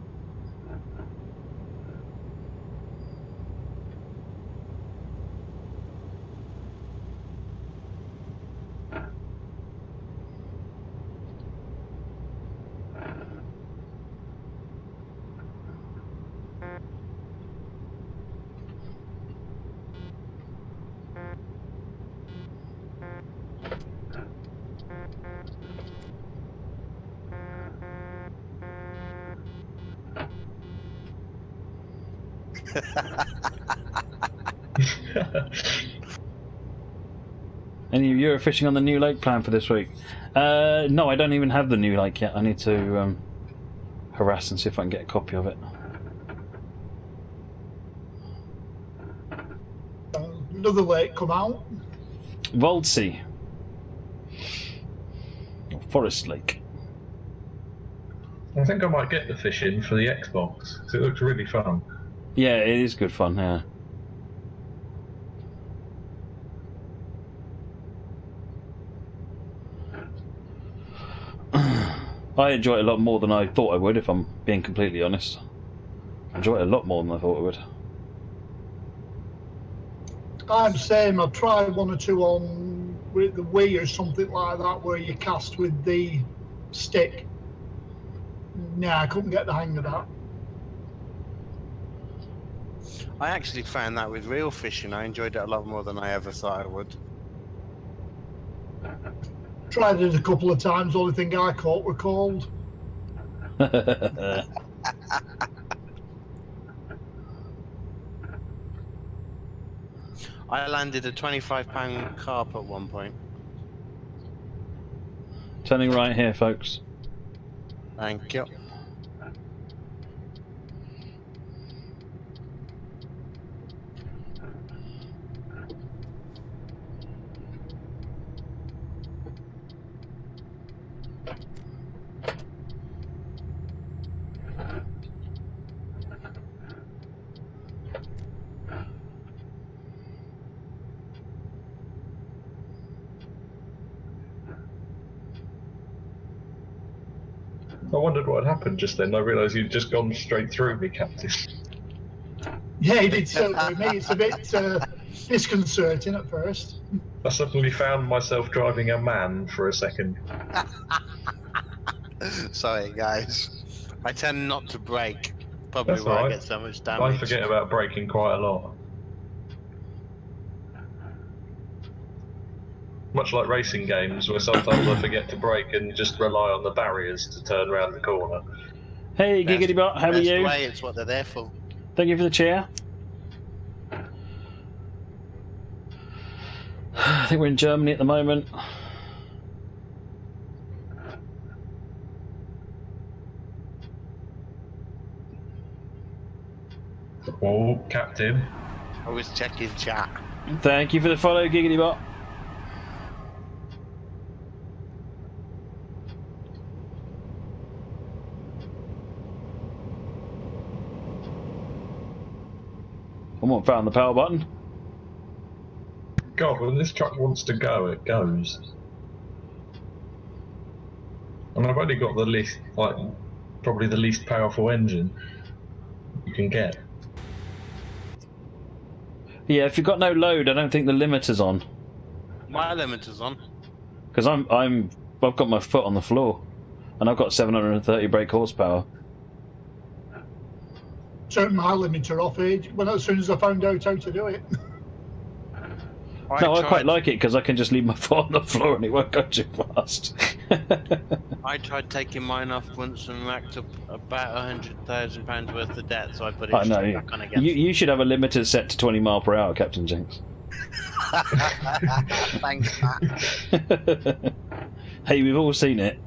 Any of you are fishing on the new lake plan for this week? No, I don't even have the new lake yet. I need to harass and see if I can get a copy of it. Another lake come out. Waldsee. Or Forest Lake. I think I might get the fishing for the Xbox because it looks really fun. Yeah, it is good fun, yeah. I enjoy it a lot more than I thought I would, if I'm being completely honest. I enjoy it a lot more than I thought I would. I'm same. I've tried one or two on with the Wii or something like that, where you cast with the stick. Nah, I couldn't get the hang of that. I actually found that with real fishing, I enjoyed it a lot more than I ever thought I would. Tried it a couple of times. Only thing I caught were cold. I landed a 25-pound carp at one point. Turning right here, folks. Thank you. I wondered what had happened just then. I realised you'd just gone straight through me, Captain. Yeah, he did so with me. It's a bit disconcerting at first. I suddenly found myself driving a man for a second. Sorry, guys. I tend not to brake. Probably That's why all I right. get so much damage. I forget about braking quite a lot. Much like racing games, where sometimes I forget to brake and just rely on the barriers to turn around the corner. Hey, Giggity Bot, how are That's you? the way, it's what they're there for. Thank you for the chair. I think we're in Germany at the moment. Oh, Captain. Always checking chat. Thank you for the follow, Giggity Bot. Someone found the power button. God, when this truck wants to go, it goes. And I've only got the least, like, probably the least powerful engine you can get. Yeah, if you've got no load, I don't think the limiter's on. My limiter's on. Because I've got my foot on the floor, and I've got 730 brake horsepower. Turned my limiter off as soon as I found out how to do it. I quite like it because I can just leave my foot on the floor and it won't go too fast. I tried taking mine off once and racked up about £100,000 worth of debt, so I put it I know. straight back on again. You should have a limiter set to 20 mile per hour, Captain Jinx. Thanks, Matt. Hey, we've all seen it.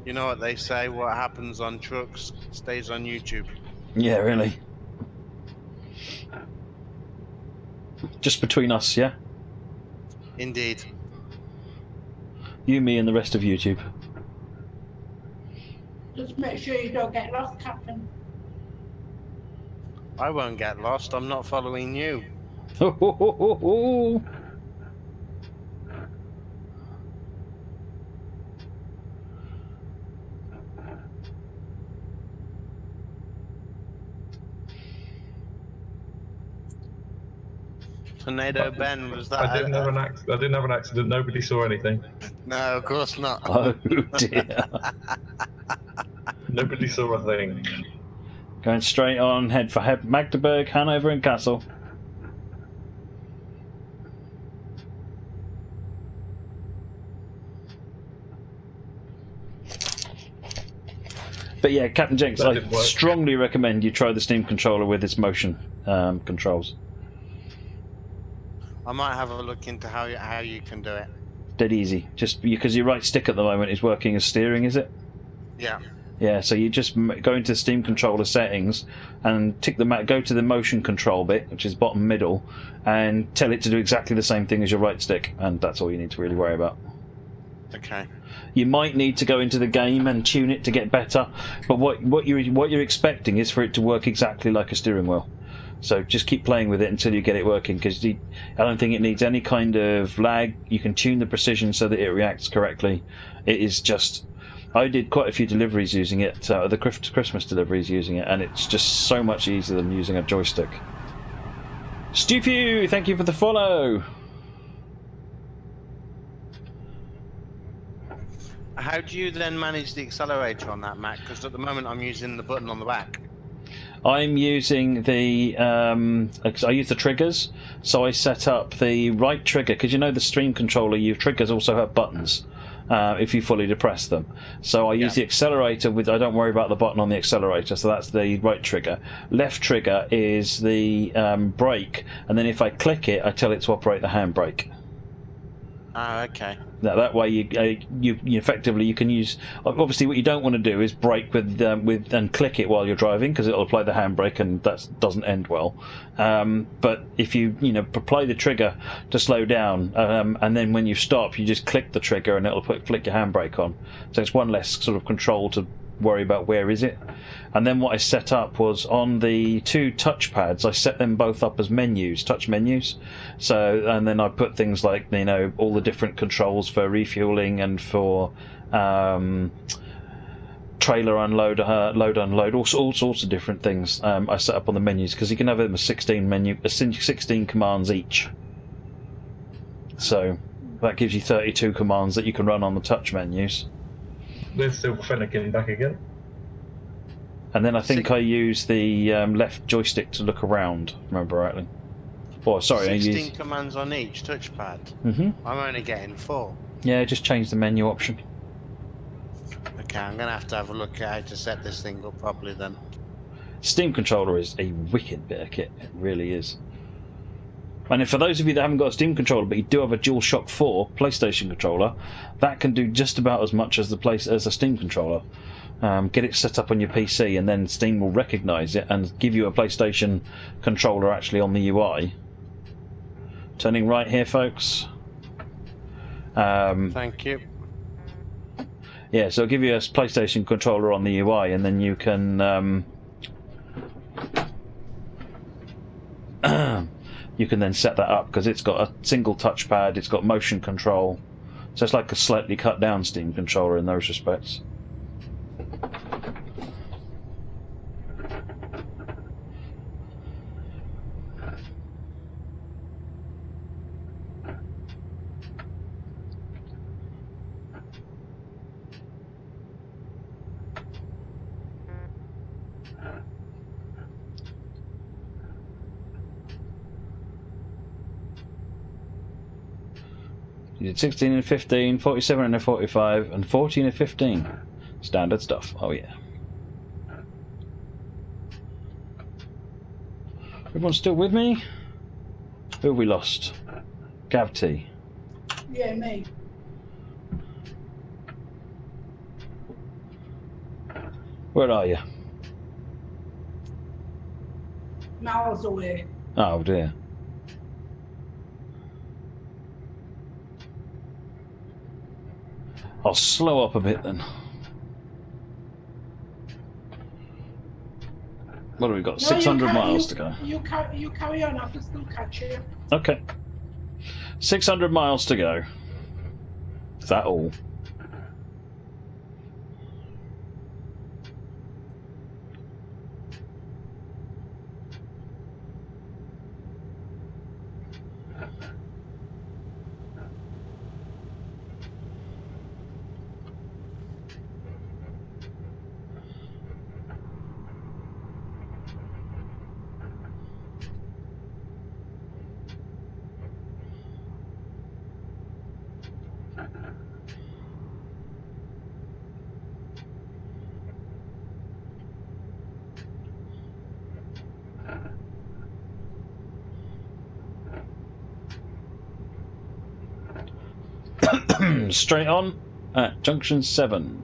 You know what they say, what happens on trucks stays on YouTube. Yeah, really. Just between us, yeah? Indeed. You, me, and the rest of YouTube. Just make sure you don't get lost, Captain. I won't get lost, I'm not following you. Tornado Ben, was that? I didn't have an accident. Nobody saw anything. No, of course not. Oh dear. Nobody saw a thing. Going straight on, head for Magdeburg, Hanover and Kassel. But yeah, Captain Jenks, I strongly recommend you try the Steam controller with its motion controls. I might have a look into how you can do it. Dead easy. Just because your right stick at the moment is working as steering, is it? Yeah. Yeah, so you just go into the Steam controller settings and go to the motion control bit, which is bottom middle, and tell it to do exactly the same thing as your right stick, and that's all you need to really worry about. Okay. You might need to go into the game and tune it to get better, but what you're expecting is for it to work exactly like a steering wheel. So just keep playing with it until you get it working, because I don't think it needs any kind of lag. You can tune the precision so that it reacts correctly. It is just... I did quite a few deliveries using it, the Christmas deliveries using it, and it's just so much easier than using a joystick. Stuphew, thank you for the follow! How do you then manage the accelerator on that, Matt? Because at the moment I'm using the button on the back. I'm using the I use the triggers, so I set up the right trigger, because you know the Steam controller, your triggers also have buttons if you fully depress them. So I use the accelerator with, I don't worry about the button on the accelerator, so that's the right trigger. Left trigger is the brake, and then if I click it, I tell it to operate the handbrake. Ah, okay. That way you effectively you can use. Obviously, what you don't want to do is brake with and click it while you're driving, because it'll apply the handbrake, and that doesn't end well. But if you apply the trigger to slow down, and then when you stop, you just click the trigger and it'll flick your handbrake on. So it's one less sort of control to worry about where is it. And then what I set up was on the two touchpads, I set them both up as menus, touch menus. So, and then I put things like all the different controls for refueling and for trailer unload, load unload, all sorts of different things. I set up on the menus because you can have them as 16 commands each. So that gives you 32 commands that you can run on the touch menus. There's still Fennekin back again. And then I think I use the left joystick to look around, remember rightly. Oh, sorry, 16 commands on each touchpad. I'm only getting 4. Yeah, just change the menu option. Okay, I'm going to have a look at how to set this thing up properly then. Steam controller is a wicked bit of kit, it really is. And for those of you that haven't got a Steam controller, but you do have a DualShock 4 PlayStation controller, that can do just about as much as a Steam controller. Get it set up on your PC, and then Steam will recognise it and give you a PlayStation controller actually on the UI. Turning right here, folks. Thank you. Yeah, so it'll give you a PlayStation controller on the UI, and then you can you can then set that up, because it's got a single touchpad, it's got motion control, so it's like a slightly cut down Steam controller in those respects. You did 16 and 15, 47 and a 45, and 14 and 15. Standard stuff. Oh yeah. Everyone still with me? Who have we lost? Gav T. Yeah, me. Where are you? Miles away. Oh dear. I'll slow up a bit then. What have we got? 600 miles to go. You carry on, I can still catch you. Okay. 600 miles to go. Is that all? Straight on at junction 7.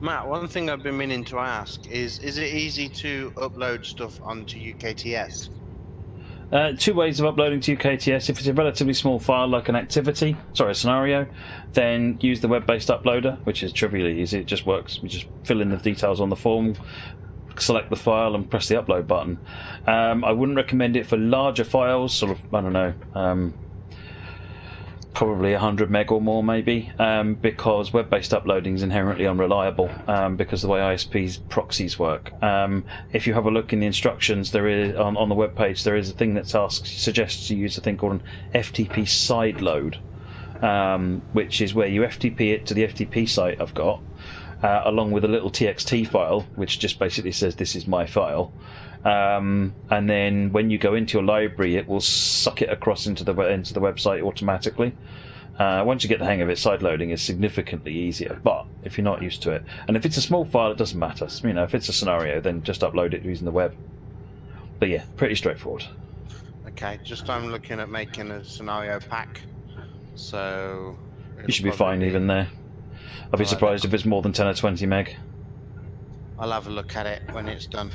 Matt, one thing I've been meaning to ask is it easy to upload stuff onto UKTS? Two ways of uploading to UKTS. If it's a relatively small file like an activity, sorry, a scenario, then use the web-based uploader, which is trivially easy. It just works. You just fill in the details on the form, select the file and press the upload button. I wouldn't recommend it for larger files, sort of, I don't know, probably 100 meg or more maybe, because web-based uploading is inherently unreliable because of the way ISP's proxies work. If you have a look in the instructions, there is on the web page, there is a thing that suggests you use a thing called an FTP side load, which is where you FTP it to the FTP site I've got, along with a little TXT file, which just basically says this is my file. And then when you go into your library, it will suck it across into the website automatically. Once you get the hang of it, sideloading is significantly easier. But if you're not used to it, and if it's a small file, it doesn't matter. You know, if it's a scenario, then just upload it using the web. But yeah, pretty straightforward. Okay, just I'm looking at making a scenario pack, so You should be fine even there. I'd be surprised if it's more than 10 or 20 meg. I'll have a look at it when it's done.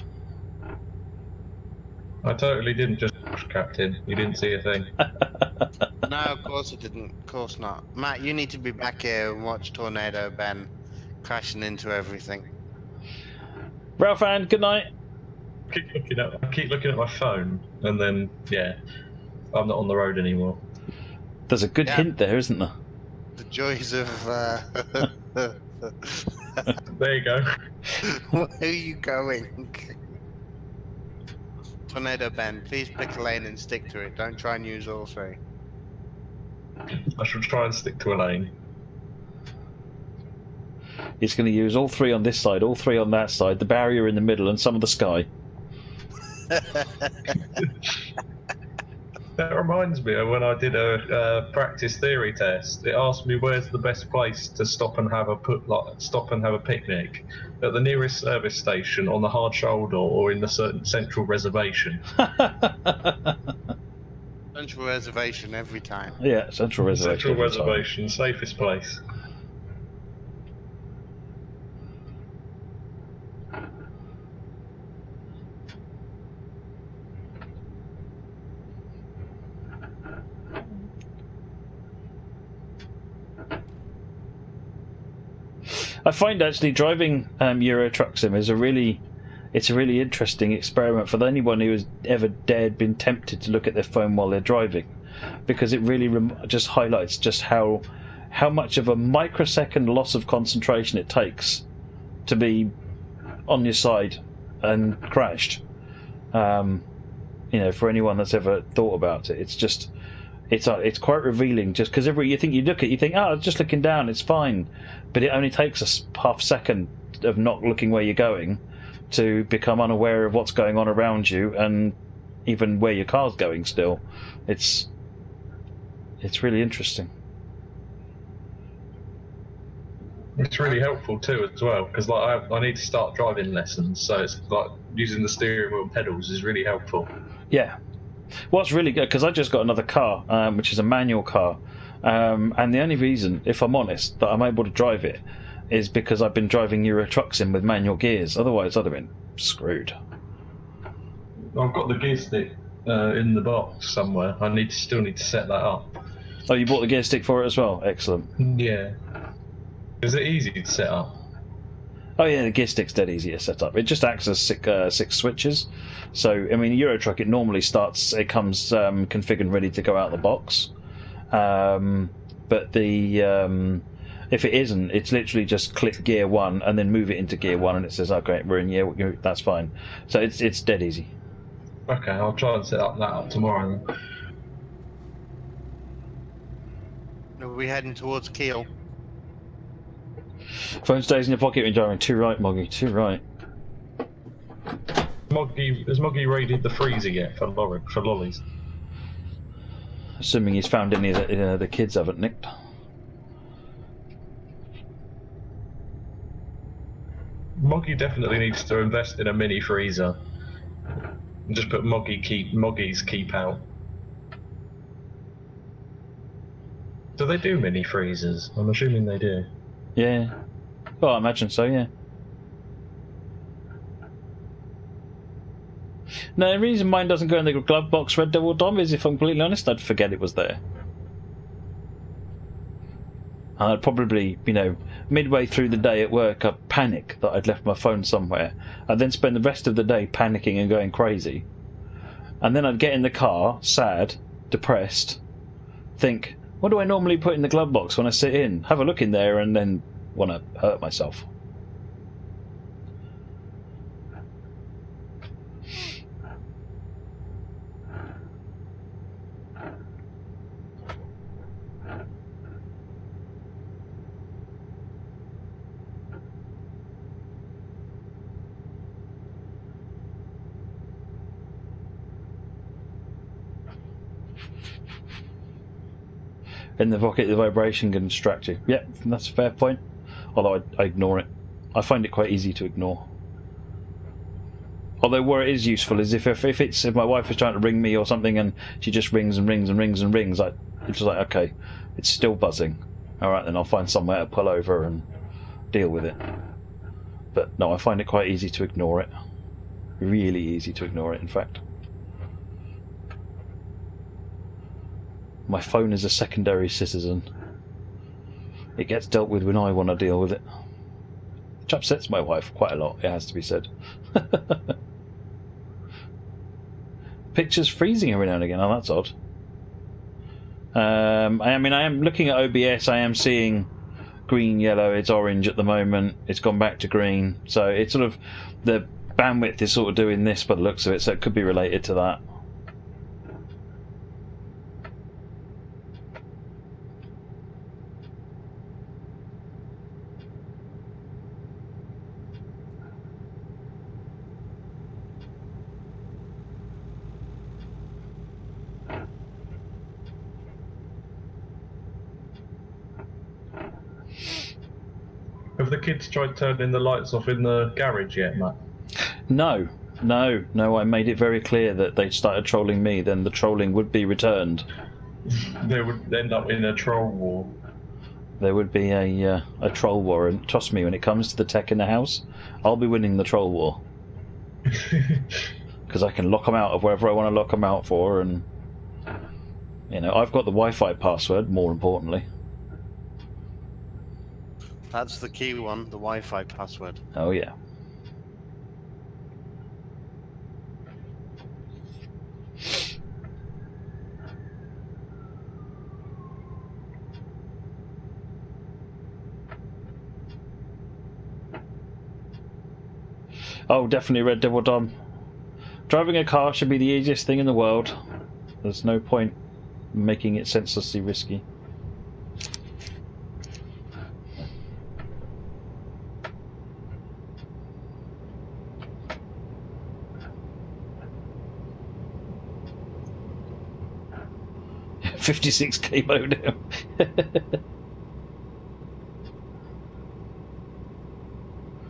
I totally didn't just push Captain. You didn't see a thing. No, of course it didn't. Of course not. Matt, you need to be back here and watch Tornado Ben crashing into everything. Ralph, and good night. I keep looking at my phone, and then yeah, I'm not on the road anymore. There's a good hint there, isn't there? The joys of. There you go. Where are you going? Tornado Ben, please pick a lane and stick to it. Don't try and use all three. I should try and stick to a lane. He's going to use all three on this side, all three on that side, the barrier in the middle, and some of the sky. That reminds me of when I did a practice theory test. It asked me where's the best place to stop and have a picnic. At the nearest service station, on the hard shoulder, or in the certain central reservation. Central reservation every time. Yeah, central reservation. Central reservation, safest place. I find actually driving Eurotruck Sim is a really interesting experiment for anyone who has ever been tempted to look at their phone while they're driving, because it really just highlights just how much of a microsecond loss of concentration it takes to be on your side and crashed. You know, for anyone that's ever thought about it, it's quite revealing. Just because you think, oh, just looking down, it's fine, but it only takes a half second of not looking where you're going to become unaware of what's going on around you and even where your car's going. Still, it's really interesting. It's really helpful too, as well, because like I need to start driving lessons, so it's like using the steering wheel and pedals is really helpful. Yeah. What's really good, because I just got another car, which is a manual car, and the only reason, if I'm honest, that I'm able to drive it is because I've been driving Eurotruck Sim with manual gears. Otherwise, I'd have been screwed. I've got the gear stick in the box somewhere. I still need to set that up. Oh, you bought the gear stick for it as well? Excellent. Yeah. Is it easy to set up? Oh yeah, the gear stick's dead easy to set up. It just acts as six switches. So, I mean, Eurotruck, it normally comes configured and ready to go out of the box. But if it isn't, it's literally just click gear 1 and then move it into gear 1 and it says, okay, we're in gear, that's fine. So it's dead easy. Okay, I'll try and set that up tomorrow then. Are we heading towards Kiel? Phone stays in your pocket when you're driving. Too right, Moggy, too right. Has Moggy raided the freezer yet for lollies? Assuming he's found any that the kids haven't nicked. Moggy definitely needs to invest in a mini freezer. And just put Moggy's keep out. Do they do mini freezers? I'm assuming they do. Yeah. Well, I imagine so, yeah. No, the reason mine doesn't go in the glove box, Red Devil Dom, is, if I'm completely honest, I'd forget it was there. And I'd probably, you know, midway through the day at work, I'd panic that I'd left my phone somewhere. I'd then spend the rest of the day panicking and going crazy. And then I'd get in the car, sad, depressed, think, what do I normally put in the glove box when I sit in? Have a look in there, and then want to hurt myself. In the pocket, the vibration can distract you. Yep, that's a fair point. Although I ignore it. I find it quite easy to ignore. Although where it is useful is if my wife is trying to ring me or something and she just rings and rings and rings and rings, it's just like, okay, it's still buzzing. Alright, then I'll find somewhere to pull over and deal with it. But no, I find it quite easy to ignore it. Really easy to ignore it, in fact. My phone is a secondary citizen. It gets dealt with when I want to deal with it. Which upsets my wife quite a lot, it has to be said. Picture's freezing every now and again. Oh, that's odd. I mean, I am looking at OBS. I am seeing green, yellow. It's orange at the moment. It's gone back to green. So it's sort of... the bandwidth is sort of doing this by the looks of it, so it could be related to that. Have the kids tried turning the lights off in the garage yet, Matt? No. I made it very clear that they started trolling me, then the trolling would be returned. They would end up in a troll war. There would be a troll war, and trust me, when it comes to the tech in the house, I'll be winning the troll war. Because I can lock them out of wherever I want to lock them out for, and you know, I've got the Wi-Fi password, more importantly. That's the key one, the Wi-Fi password. Oh yeah. Oh, definitely Red Devil Dom. Driving a car should be the easiest thing in the world. There's no point making it senselessly risky. $56K modem.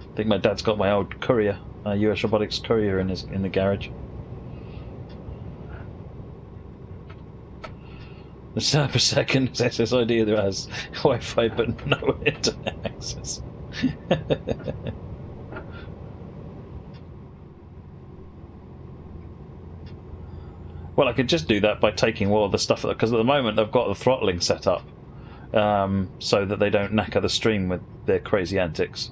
I think my dad's got my old courier, US Robotics courier in the garage. The snap per second is SSID that has Wi-Fi but no internet access. Well, I could just do that by taking all of the stuff, because at the moment I've got the throttling set up so that they don't knacker the stream with their crazy antics.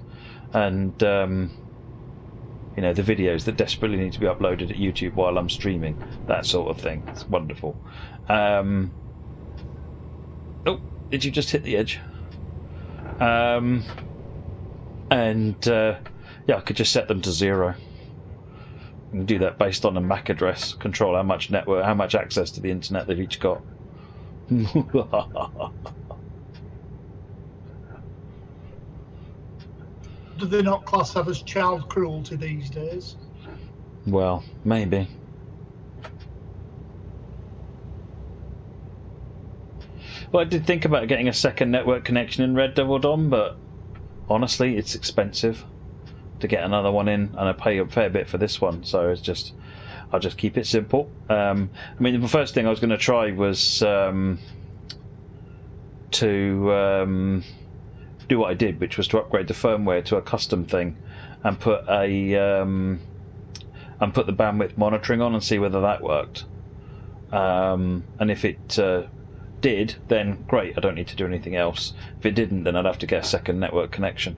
And you know, the videos that desperately need to be uploaded at YouTube while I'm streaming, that sort of thing. It's wonderful. Oh, did you just hit the edge? Yeah, I could just set them to 0. You can do that based on a MAC address. Control how much network, how much access to the internet they've each got. Do they not class that as child cruelty these days? Well, maybe. Well, I did think about getting a second network connection in Red Devil Dom, but honestly, it's expensive to to get another one in, and I pay a fair bit for this one. So it's just, I'll just keep it simple. I mean, the first thing I was going to try was to do what I did, which was to upgrade the firmware to a custom thing, and put a put the bandwidth monitoring on and see whether that worked. And if it did, then great, I don't need to do anything else. If it didn't, then I'd have to get a second network connection,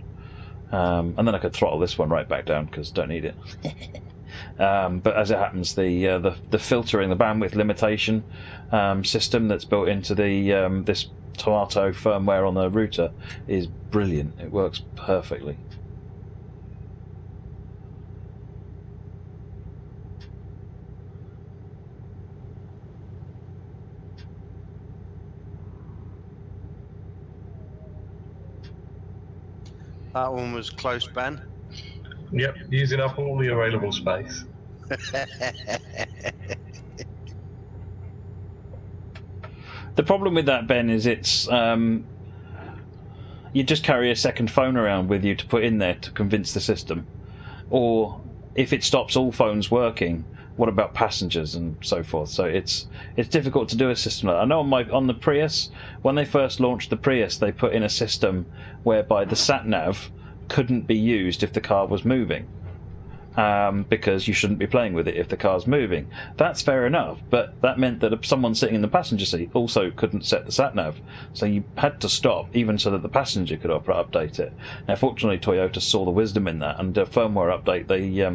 and then I could throttle this one right back down because don't need it. But as it happens, the filtering, the bandwidth limitation system that's built into the this Tomato firmware on the router is brilliant. It works perfectly. That one was close, Ben. Yep, using up all the available space. The problem with that, Ben, is it's you just carry a second phone around with you to put in there to convince the system. Or if it stops all phones working, what about passengers and so forth? So it's difficult to do a system like that. I know on the Prius, when they first launched the Prius, they put in a system whereby the sat-nav couldn't be used if the car was moving. Because you shouldn't be playing with it if the car's moving. That's fair enough, but that meant that someone sitting in the passenger seat also couldn't set the sat-nav. So you had to stop, even so that the passenger could update it. Now, fortunately, Toyota saw the wisdom in that, and a firmware update,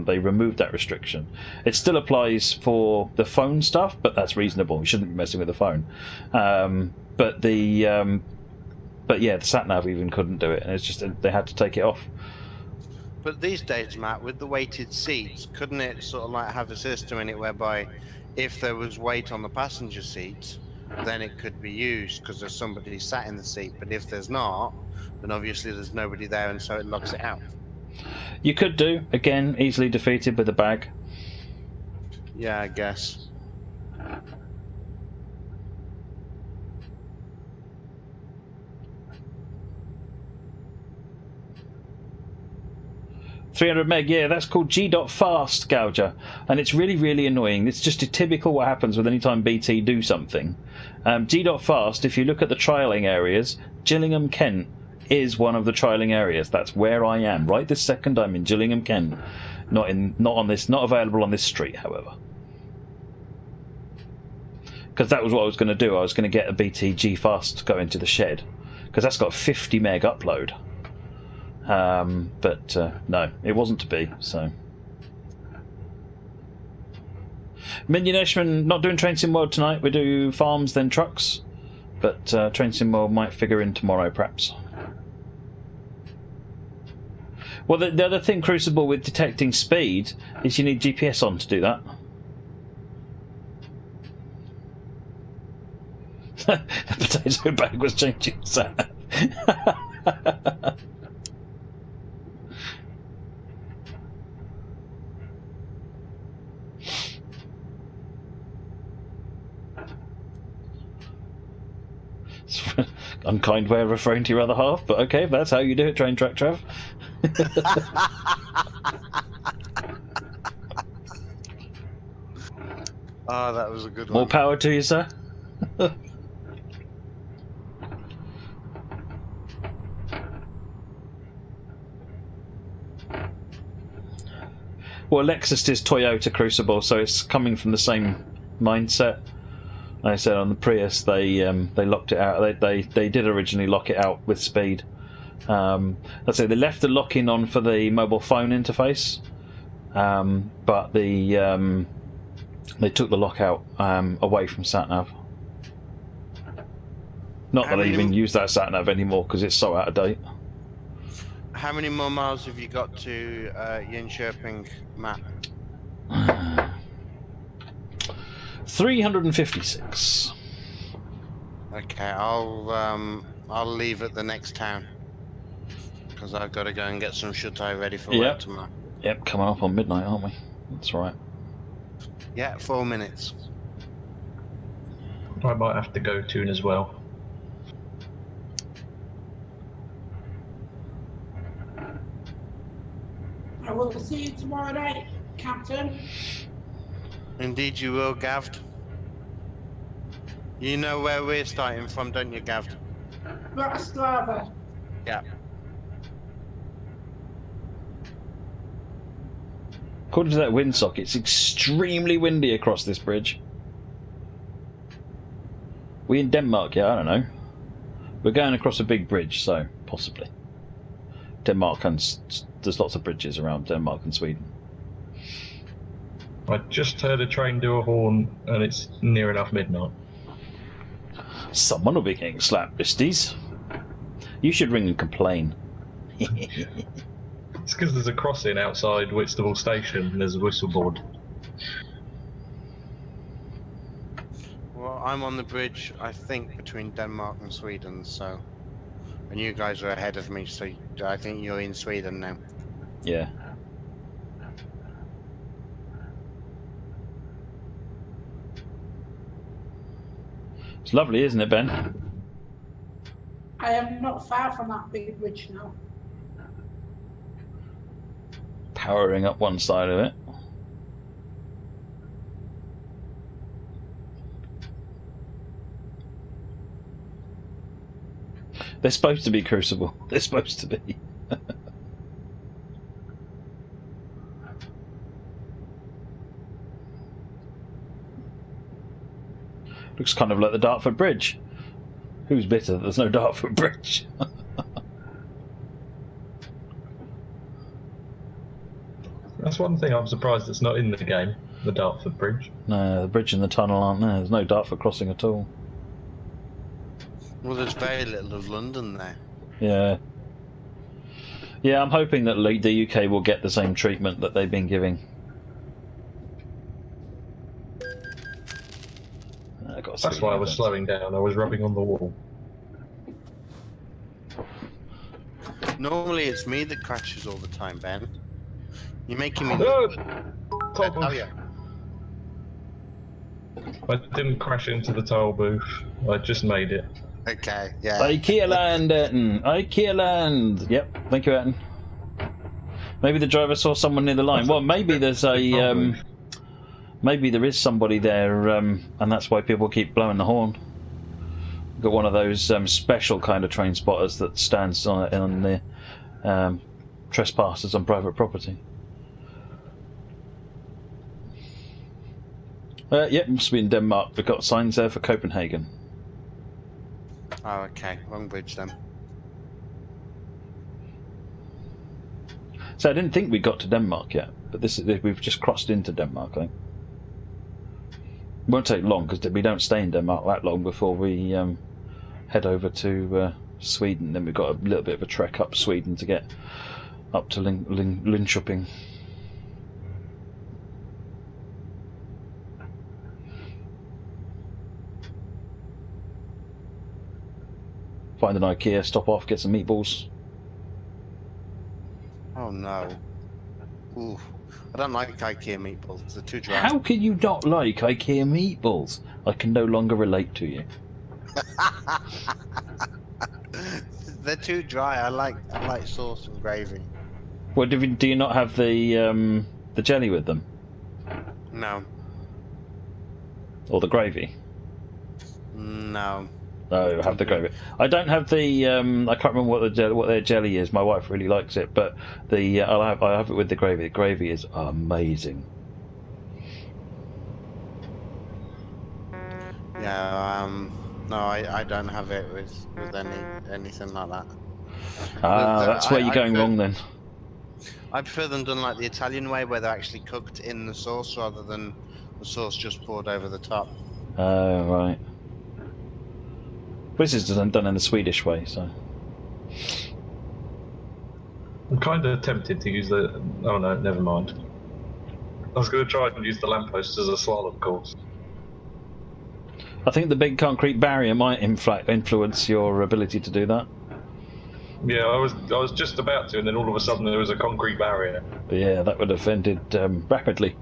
they removed that restriction. It still applies for the phone stuff, but that's reasonable. You shouldn't be messing with the phone. But yeah, the sat-nav even couldn't do it, and it's just they had to take it off. But these days, Matt, with the weighted seats, couldn't it sort of like have a system in it whereby if there was weight on the passenger seat, then it could be used because there's somebody sat in the seat, but if there's not, then obviously there's nobody there, and so it locks it out. You could do, again, easily defeated with a bag. Yeah, I guess. .300 meg, yeah, that's called G.fast, Gouger, and it's really, really annoying. It's just typical what happens with any time BT do something. G.fast, if you look at the trialling areas, Gillingham, Kent is one of the trialling areas. That's where I am. Right this second, I'm in Gillingham, Kent. Not available on this street, however. Because that was what I was going to do. I was going to get a BT G.fast going to the shed, because that's got 50 meg upload. But no, it wasn't to be, so. Minion Eshman, not doing Train Sim World tonight. We do farms, then trucks. But Train Sim World might figure in tomorrow, perhaps. Well, the other thing, Crucible, with detecting speed is you need GPS on to do that. The potato bag was changing sat. Unkind way of referring to your other half, but okay, if that's how you do it, Train Track Trav. Oh, that was a good one. More power to you, sir. Well, Lexus is Toyota Crucible, so it's coming from the same mindset. Like I said, on the Prius, they locked it out. They did originally lock it out with speed. Let's say they left the lock-in on for the mobile phone interface, but they took the lockout away from sat-nav. Not that I even use that sat-nav anymore because it's so out of date. How many more miles have you got to Linköping, Matt? 356. Okay, I'll leave at the next town because I've got to go and get some shutai ready for work tomorrow. Yep, coming up on midnight, aren't we? That's right. Yeah, 4 minutes. I might have to go tune as well. Will I see you tomorrow night, Captain? Indeed you will, Gavd. You know where we're starting from, don't you, Gavd? Bratislava. Yeah. According to that windsock, it's extremely windy across this bridge. We in Denmark? Yeah, I don't know. We're going across a big bridge, so possibly. Denmark and there's lots of bridges around Denmark and Sweden. I just heard a train do a horn, and it's near enough midnight. Someone will be getting slapped, Misties. You should ring and complain. It's because there's a crossing outside Whitstable Station, and there's a whistle board. Well, I'm on the bridge, I think, between Denmark and Sweden, so... And you guys are ahead of me, so I think you're in Sweden now. Yeah. It's lovely, isn't it, Ben? I am not far from that big bridge now. Powering up one side of it. They're supposed to be Crucible. They're supposed to be. Looks kind of like the Dartford Bridge. Who's bitter that there's no Dartford Bridge? That's one thing I'm surprised it's not in the game, the Dartford Bridge. No, the bridge and the tunnel aren't there. There's no Dartford crossing at all. Well, there's very little of London there. Yeah. Yeah, I'm hoping that the UK will get the same treatment that they've been giving. That's why I was slowing down. I was rubbing on the wall. Normally it's me that crashes all the time, Ben. You're making me... Oh, yeah. I didn't crash into the toll booth. I just made it. Okay, yeah. IKEA land, Ayrton. IKEA land. Yep, thank you, Ayrton. Maybe the driver saw someone near the line. Well, maybe there's a... maybe there is somebody there, and that's why people keep blowing the horn. Got one of those special kind of train spotters that stands on the trespassers on private property. Yep, must be in Denmark. We've got signs there for Copenhagen. Oh, okay. Wrong bridge then. So I didn't think we got to Denmark yet, but we've just crossed into Denmark, I think. It won't take long because we don't stay in Denmark that long before we head over to Sweden. Then we've got a little bit of a trek up Sweden to get up to Linköping. Find an IKEA, stop off, get some meatballs. Oh no. Ooh. I don't like IKEA meatballs, they're too dry. How can you not like IKEA meatballs? I can no longer relate to you. They're too dry, I like sauce and gravy. Well, do you not have the jelly with them? No. Or the gravy? No. No, have the gravy. I don't have the. I can't remember what their jelly is. My wife really likes it, but I have it with the gravy. The gravy is amazing. Yeah. No, I don't have it with anything like that. That's where you're going wrong then. I prefer them done like the Italian way, where they're actually cooked in the sauce rather than the sauce just poured over the top. Oh right. This is done in the Swedish way, so. I'm kind of tempted to use the... Oh no, never mind. I was going to try and use the lamppost as a slalom course. I think the big concrete barrier might influence your ability to do that. Yeah, I was just about to, and then all of a sudden there was a concrete barrier. Yeah, that would have ended rapidly.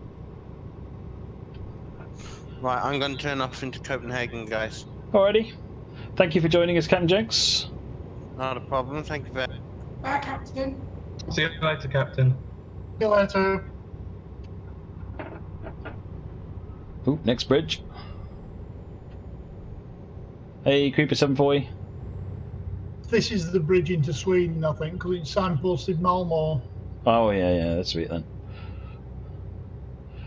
Right, I'm going to turn off into Copenhagen, guys. Alrighty. Thank you for joining us, Captain Jenks. Not a problem, thank you very much. Bye, Captain. See you later, Captain. you later. Ooh, next bridge. Hey, Creeper 740. This is the bridge into Sweden, I think, because it's signposted Malmö. Oh, yeah, that's sweet then.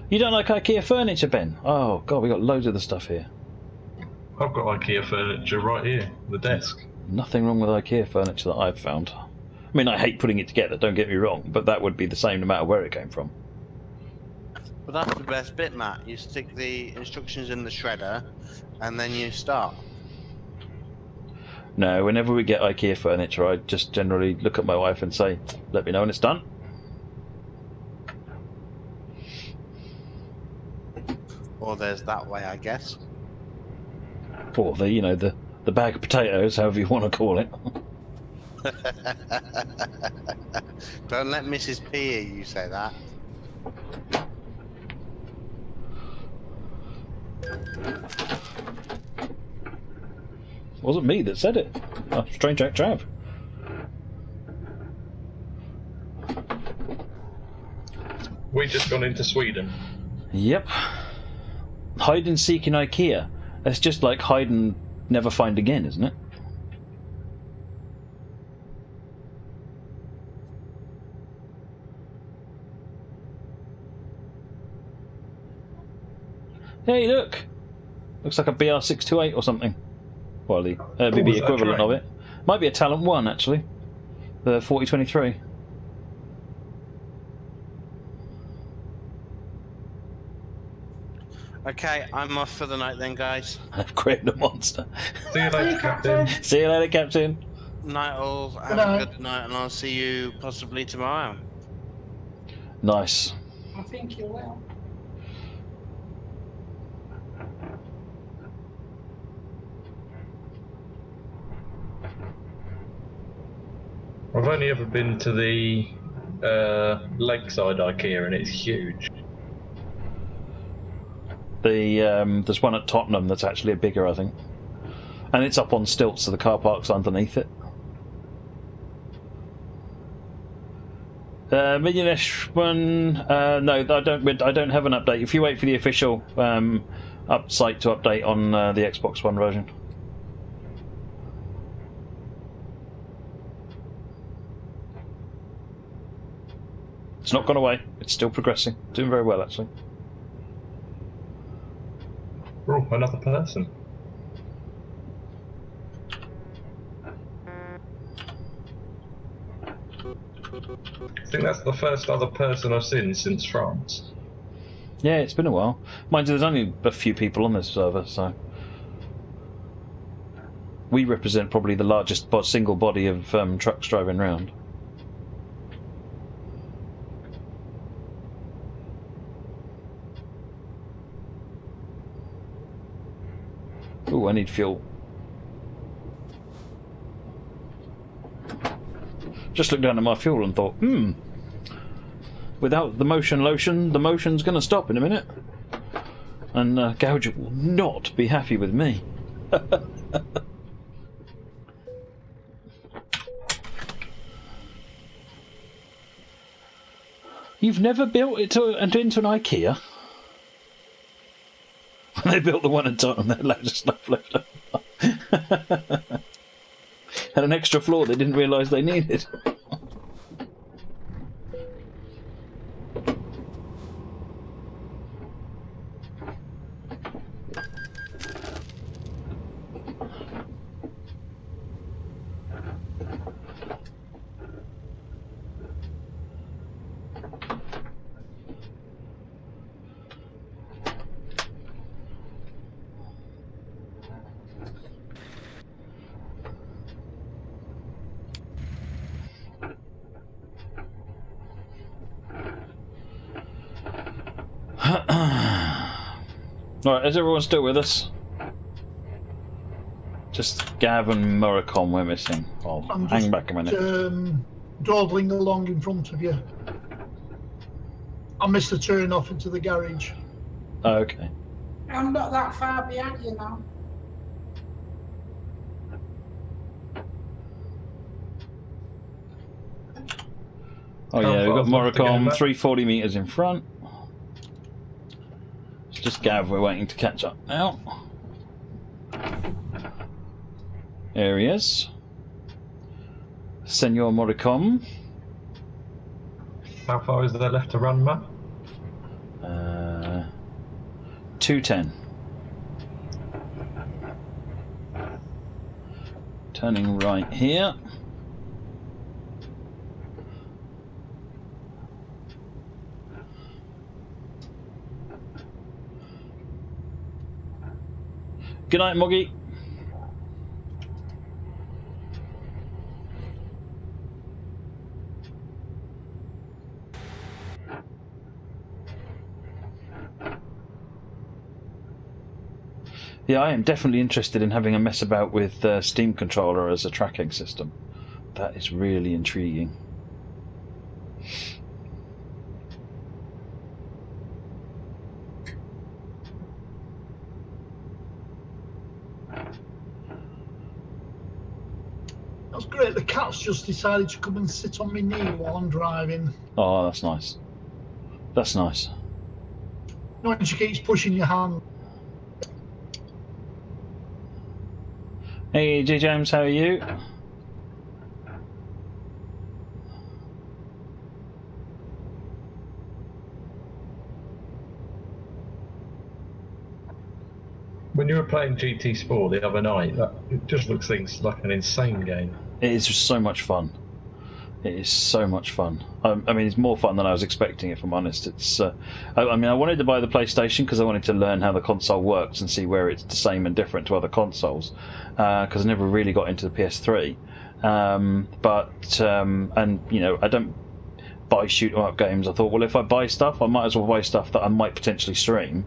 You don't like IKEA furniture, Ben? Oh, God, we got loads of the stuff here. I've got IKEA furniture right here, the desk. Nothing wrong with IKEA furniture that I've found. I mean, I hate putting it together, don't get me wrong, but that would be the same no matter where it came from. But that's the best bit, Matt. You stick the instructions in the shredder, and then you start. No, whenever we get IKEA furniture, I just generally look at my wife and say, let me know when it's done. Or there's that way, I guess. Or the, you know, the bag of potatoes, however you want to call it. Don't let Mrs. P hear you say that. It wasn't me that said it. Oh, strange act Trav. We just gone into Sweden. Yep. Hide and seek in IKEA. That's just like hide and never find again, isn't it? Hey, look! Looks like a BR628 or something. Well, the BB equivalent of it. Might be a Talent 1, actually. The 4023. Okay, I'm off for the night then, guys. I've created a monster. See you later, Captain. See you later, Captain. Night all. Have a good night, and I'll see you possibly tomorrow. Nice. I think you will. I've only ever been to the Lakeside IKEA, and it's huge. There's one at Tottenham that's actually a bigger, I think. And it's up on stilts, so the car park's underneath it. Millionesh one, no, I don't have an update. If you wait for the official site to update on the Xbox One version. It's not gone away. It's still progressing. Doing very well, actually. Oh, another person. I think that's the first other person I've seen since France. Yeah, it's been a while. Mind you, there's only a few people on this server, so... We represent probably the largest single body of trucks driving around. Ooh, I need fuel. Just looked down at my fuel and thought, without the motion lotion, the motion's going to stop in a minute. And Gouge will not be happy with me. You've never built it into an IKEA? When they built the one at Tottenham, they had loads of stuff left over. Had an extra floor they didn't realise they needed. Alright, is everyone still with us? Just Gav and Muricon we're missing. Oh, hang back a minute. Dawdling along in front of you. I missed the turn off into the garage. Oh, okay. I'm not that far behind you now. Oh yeah, we've got Moricom, Matt? 340 metres in front. It's just Gav we're waiting to catch up now. There he is. Senor Moricom. How far is there left to run, Matt? 210. Turning right here. Good night, Moggy. Yeah, I am definitely interested in having a mess about with Steam Controller as a tracking system. That is really intriguing. That's great. The cat's just decided to come and sit on my knee while I'm driving. Oh, that's nice. That's nice. No, and she keeps pushing your hand. Hey, J James, how are you? When you were playing GT Sport the other night, it just looks like an insane game. It is just so much fun. It is so much fun. I mean, it's more fun than I was expecting, if I'm honest. It's. I mean, I wanted to buy the PlayStation because I wanted to learn how the console works and see where it's the same and different to other consoles. Because I never really got into the PS3. And you know, I don't buy shoot 'em up games. I thought, well, if I buy stuff, I might as well buy stuff that I might potentially stream.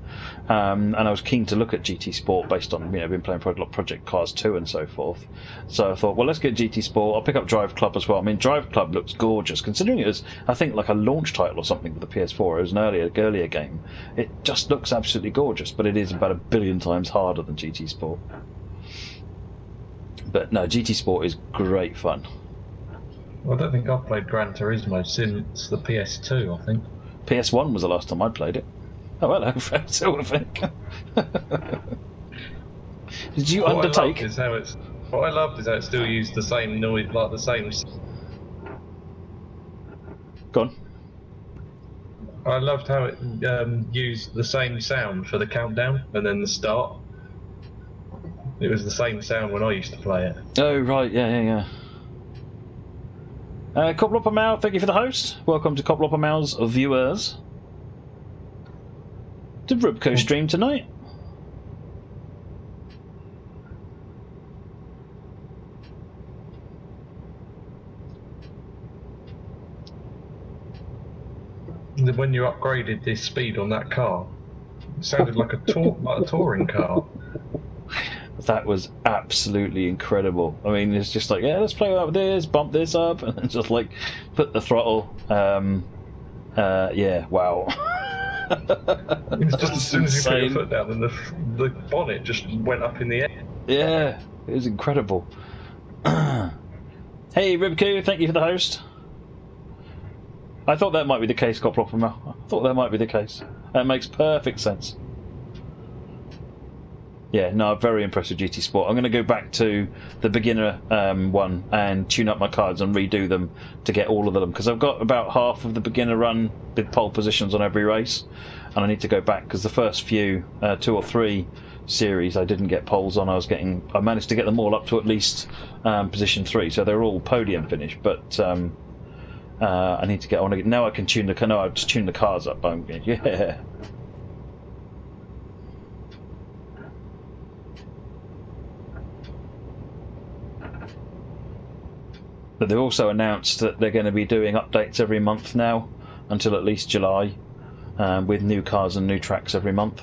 And I was keen to look at GT Sport based on, you know, been playing Project Cars 2 and so forth. So I thought, well, let's get GT Sport. I'll pick up Drive Club as well. I mean, Drive Club looks gorgeous, considering it was, I think, like a launch title or something for the PS4. It was an earlier game. It just looks absolutely gorgeous, but it is about 1 billion times harder than GT Sport. But no, GT Sport is great fun. Well, I don't think I've played Gran Turismo since the PS2, I think. PS1 was the last time I played it. Oh, hello, Silverfic. Did you undertake? What I loved is how it still used the same noise, like the same. Go on. I loved how it used the same sound for the countdown and then the start. It was the same sound when I used to play it. Oh, right, yeah. Coplopper Mal, thank you for the host. Welcome to Coplopper Mal's viewers. Did Rubco stream tonight? When you upgraded the speed on that car, it sounded like a touring car. That was absolutely incredible. I mean, it's just like, yeah, let's play with this, bump this up, and then just like put the throttle. Yeah, wow. It was just as soon as you put your foot down, and the bonnet just went up in the air. Yeah, it was incredible. Hey, Ribku, thank you for the host. I thought that might be the case, Coplopper. I thought that might be the case. That makes perfect sense. Yeah, no, I'm very impressed with GT Sport. I'm going to go back to the beginner one and tune up my cards and redo them to get all of them, because I've got about half of the beginner run with pole positions on every race, and I need to go back because the first few 2 or 3 series I didn't get poles on. I managed to get them all up to at least position 3, so they're all podium finish. But I need to get on. Now I can tune the car. No, I've just tuned the cars up. Yeah. But they've also announced that they're going to be doing updates every month now, until at least July, with new cars and new tracks every month,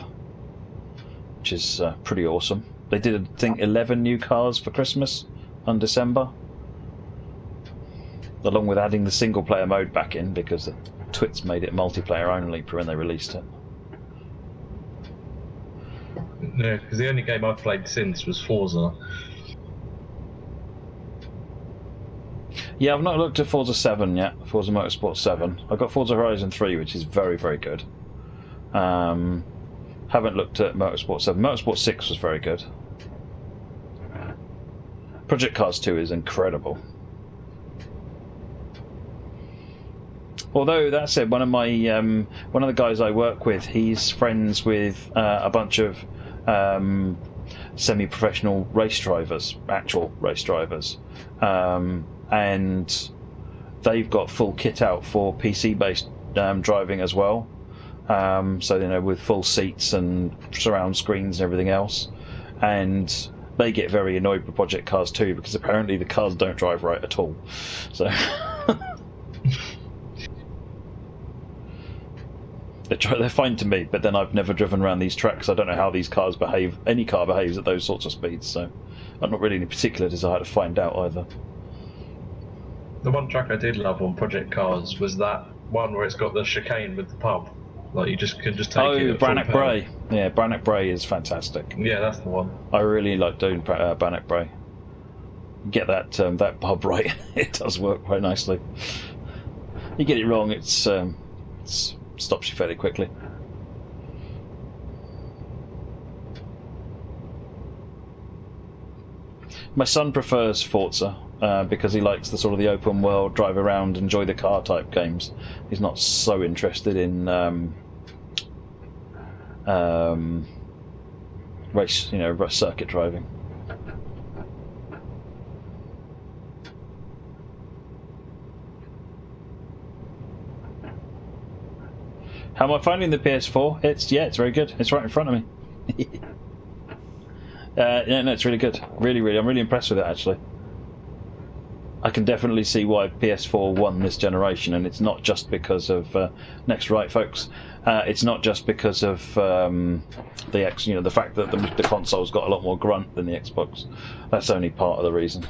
which is pretty awesome. They did, I think, 11 new cars for Christmas and December, along with adding the single-player mode back in, because the twits made it multiplayer only when they released it. No, because the only game I've played since was Forza. Yeah, I've not looked at Forza 7 yet. Forza Motorsport 7. I've got Forza Horizon 3, which is very, very good. Haven't looked at Motorsport 7. Motorsport 6 was very good. Project Cars 2 is incredible. Although that said, one of the guys I work with, he's friends with a bunch of semi-professional race drivers, actual race drivers, and they've got full kit out for PC-based driving as well. So you know, with full seats and surround screens and everything else, and they get very annoyed with Project Cars 2 because apparently the cars don't drive right at all. So. They're fine to me, but then I've never driven around these tracks. I don't know how these cars behave. Any car behaves at those sorts of speeds, so I'm not really in a particular desire to find out either. The one track I did love on Project Cars was that one where it's got the chicane with the pub. Like you can just take it. Oh, Brannock Bray. Yeah, Brannock Bray is fantastic. Yeah, that's the one. I really like doing Brannock Bray. Get that pub right. It does work quite nicely. You get it wrong, it's stops you fairly quickly. My son prefers Forza because he likes the sort of the open world, drive around, enjoy the car type games. He's not so interested in race circuit driving. How am I finding the PS4? It's very good. It's right in front of me. Yeah, no, it's really good. Really, I'm really impressed with it actually. I can definitely see why PS4 won this generation, and it's not just because of next right, folks. It's not just because of the fact that the console's got a lot more grunt than the Xbox. That's only part of the reason.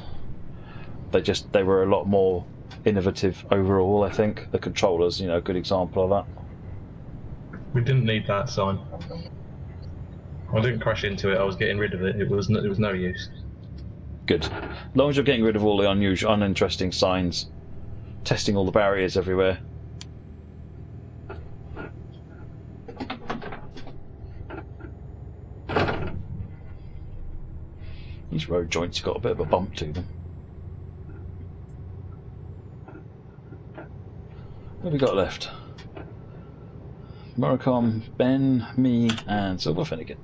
They were a lot more innovative overall. I think the controllers, a good example of that. We didn't need that sign. I didn't crash into it. I was getting rid of it. It was no use. Good. As long as you're getting rid of all the uninteresting signs, testing all the barriers everywhere. These road joints got a bit of a bump to them. What have we got left? Moricom, Ben, me, and Silver Finnegan.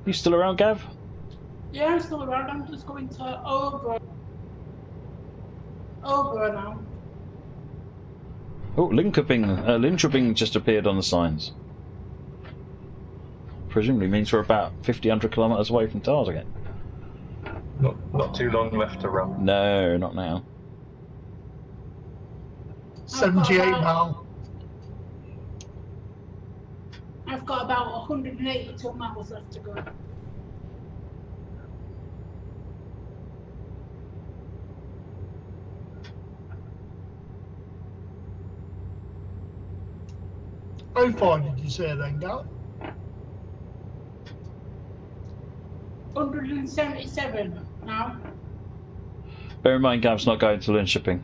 You still around, Gav? Yeah, I'm still around. I'm just going to Ober now. Oh, Linköping just appeared on the signs. Presumably means we're about 100 kilometres away from Target. Not too long left to run. No, not now. 78 now. I've got about 182 miles left to go. How far did you say then, Gav? 177 now. Bear in mind, Gav's not going to Linköping.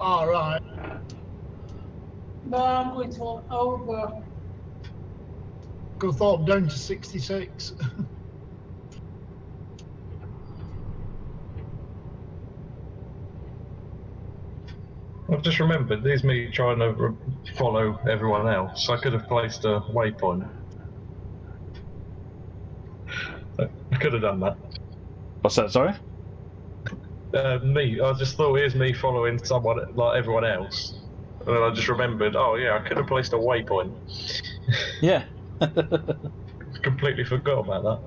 All right. No, I'm going to Ober. Go thought down to 66. I've just remembered, there's me trying to follow everyone else. I could have placed a waypoint. I could have done that. What's that, sorry? I just thought, here's me following someone, like everyone else. And then I just remembered, oh yeah, I could have placed a waypoint. Yeah. Completely forgot about that.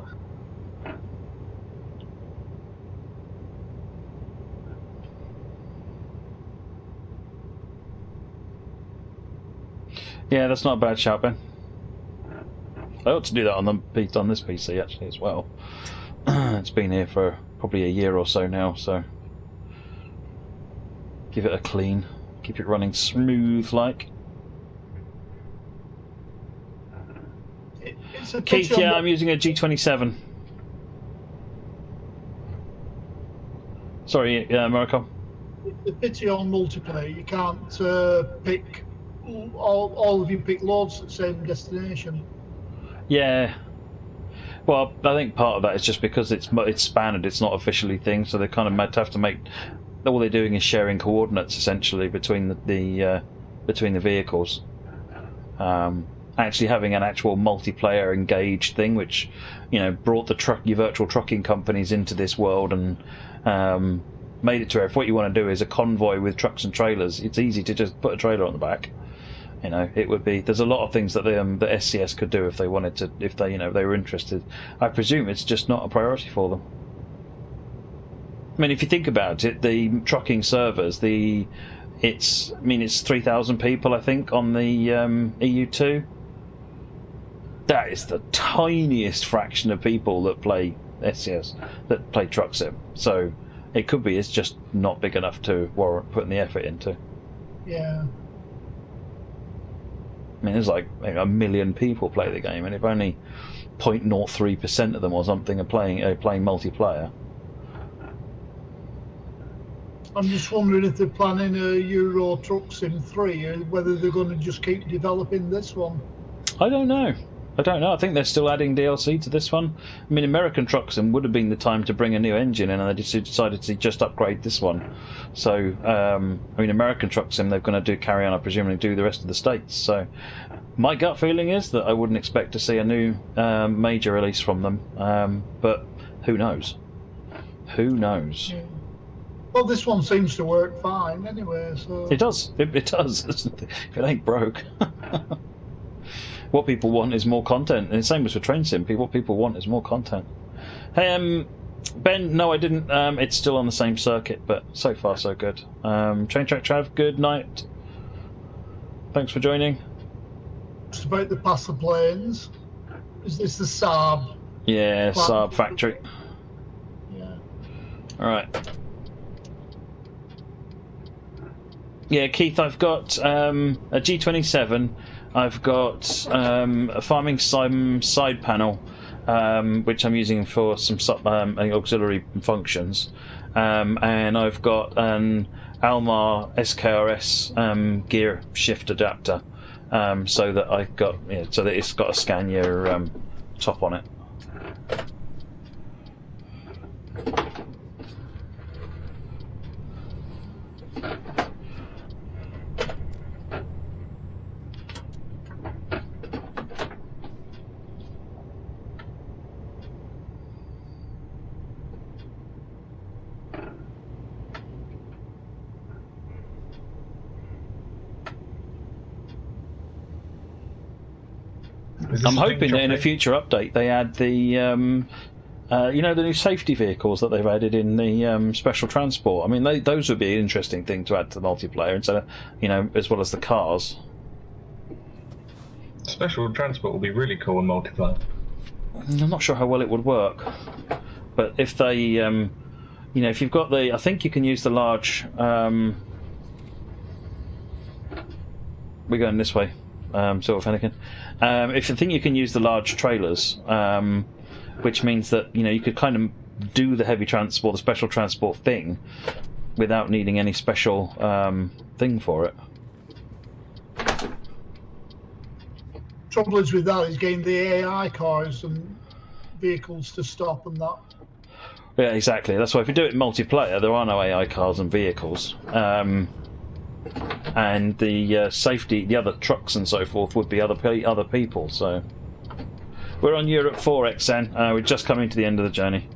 Yeah, that's not a bad shout, Ben. I ought to do that on this PC actually as well. It's been here for probably a year or so now, so give it a clean, keep it running smooth like. Keith, yeah, I'm using a G27. Sorry, Marco. The pity on multiplayer, you can't pick all of you pick loads at the same destination. Yeah. Well, I think part of that is just because it's spanned, it's not officially thing, so they kind of have to make. All they're doing is sharing coordinates essentially between the vehicles. Actually having an actual multiplayer engaged thing, which brought the your virtual trucking companies into this world and made it to where if what you want to do is a convoy with trucks and trailers, it's easy to just put a trailer on the back. It would be. There's a lot of things that the SCS could do if they wanted to, if they they were interested. I presume it's just not a priority for them. I mean, if you think about it, the trucking servers, it's 3,000 people, I think, on the EU2. That is the tiniest fraction of people that play SCS, that play Truck Sim. So it could be it's just not big enough to warrant putting the effort into. Yeah. I mean, there's like 1 million people play the game, and if only 0.03% of them or something are playing multiplayer. I'm just wondering if they're planning a Eurotruck Sim 3, or whether they're going to just keep developing this one. I don't know. I think they're still adding DLC to this one. I mean, American Truck Sim would have been the time to bring a new engine in, and they just decided to just upgrade this one. So, I mean, American Truck Sim, they're going to carry on, I presumably, do the rest of the states. So, my gut feeling is that I wouldn't expect to see a new major release from them. But who knows? Who knows? Yeah. Well, this one seems to work fine anyway. So it does. It does. If it ain't broke. What people want is more content, and the same as for Train Sim. What people want is more content. Hey, Ben, no, I didn't. It's still on the same circuit, but so far so good. Train Track Trav, good night. Thanks for joining. Just about to pass the planes. Is this the Saab? Yeah, Saab factory. Yeah. All right. Yeah, Keith, I've got a G27. I've got a farming side panel, which I'm using for some auxiliary functions, and I've got an Almar SKRS gear shift adapter, so that I've got so that it's got a Scania top on it. I'm hoping that in a future update they add the the new safety vehicles that they've added in the special transport. I mean, those would be an interesting thing to add to the multiplayer instead of, as well as the cars. Special transport will be really cool in multiplayer. I'm not sure how well it would work, but if they, if you've got I think you can use the large. We're going this way, sort of Fennekin. If you think you can use the large trailers, which means that you could kind of do the heavy transport, the special transport thing, without needing any special thing for it. Trouble is with that is getting the AI cars and vehicles to stop and that. Yeah, exactly. That's why if you do it in multiplayer, there are no AI cars and vehicles. And the safety, the other trucks and so forth, would be other people. So we're on Europe 4, XN. We're just coming to the end of the journey.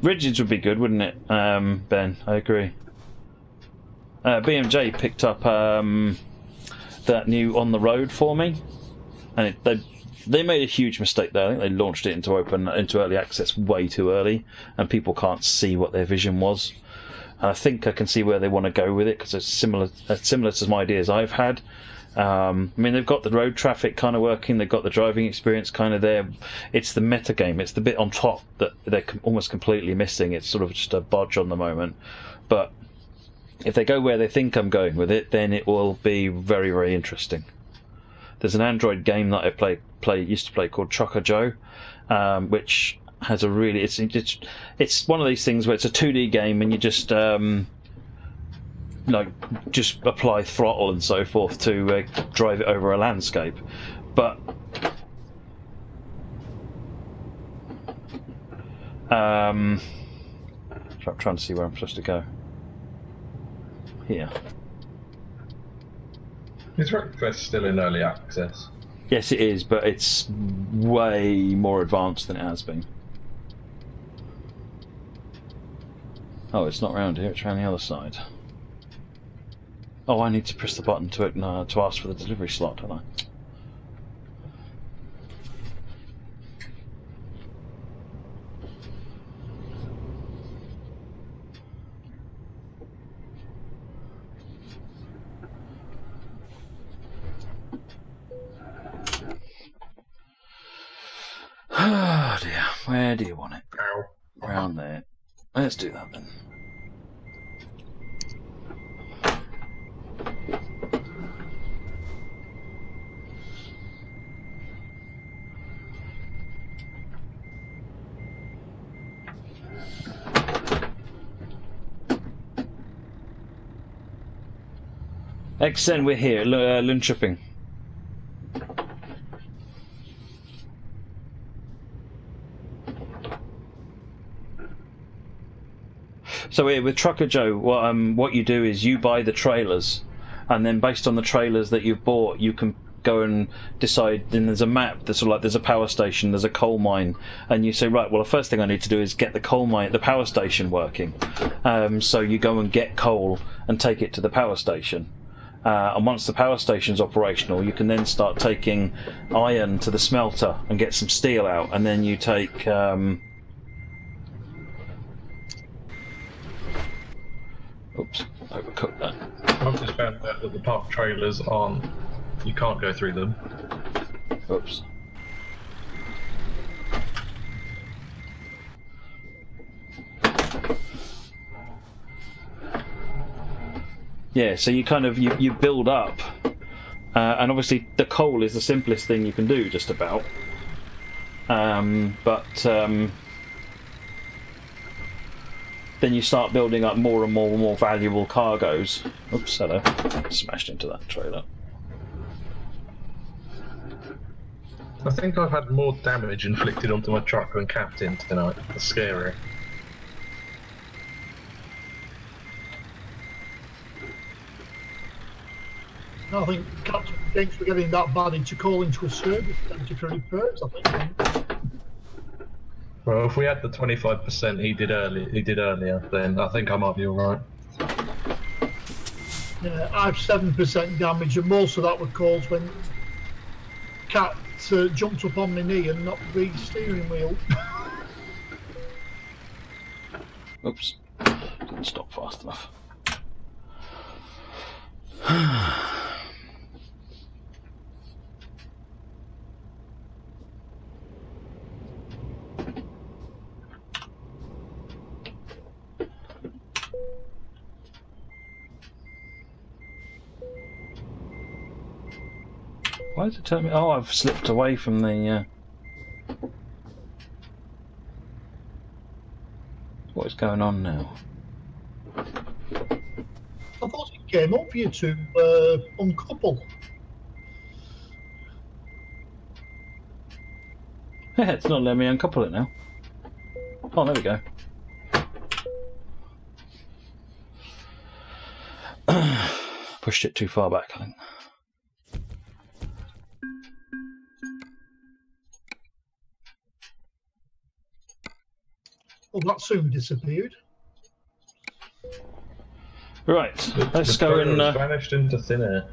Rigids would be good, wouldn't it, Ben? I agree. BMJ picked up that new On the Road for me, and they made a huge mistake there. I think they launched it into early access way too early, and people can't see what their vision was. And I think I can see where they want to go with it, because it's similar to some ideas I've had. I mean, they've got the road traffic kind of working, they've got the driving experience kind of there. It's the meta game, it's the bit on top that they're almost completely missing. It's sort of just a bodge on the moment. But if they go where they think I'm going with it, then it will be very, very interesting. There's an Android game that I used to play called Trucker Joe, which has a really it's one of these things where it's a 2D game and you just just apply throttle and so forth to drive it over a landscape, but I'm trying to see where I'm supposed to go. Here. Is Wreckfest still in early access? Yes, it is, but it's way more advanced than it has been. Oh, it's not round here, it's round the other side. Oh, I need to press the button to ask for the delivery slot, don't I? Oh dear, where do you want it? Ow. Around there. Let's do that then. XN, we're here, Linköping. So here with Trucker Joe, what you do is you buy the trailers, and then based on the trailers that you've bought, you can go and decide. Then there's a map. There's sort of like there's a power station, there's a coal mine, and you say, right, well, the first thing I need to do is get the coal mine, the power station working. So you go and get coal and take it to the power station. And once the power station's operational, you can then start taking iron to the smelter and get some steel out, and then you take. Oops, overcooked that. I've just found out that the park trailers aren't. You can't go through them. Oops. Yeah, so you kind of you build up, and obviously the coal is the simplest thing you can do, just about. Then you start building up more and more valuable cargoes. Oops, hello. Smashed into that trailer. I think I've had more damage inflicted onto my truck than Captain tonight. That's scary. I think Captain thinks we're getting that bad into calling to a service centre for repairs, I think. Well, if we had the 25% he did earlier, then I think I might be alright. Yeah, I have 7% damage, and most of that were caused when Cat jumped up on my knee and knocked the steering wheel. Oops, didn't stop fast enough. Why does it tell me? Oh, I've slipped away from the. What is going on now? I thought it came up for you to uncouple. Yeah, it's not letting me uncouple it now. Oh, there we go. Pushed it too far back, I think. Well, that soon disappeared. Right, let's go and. Vanished into thin air.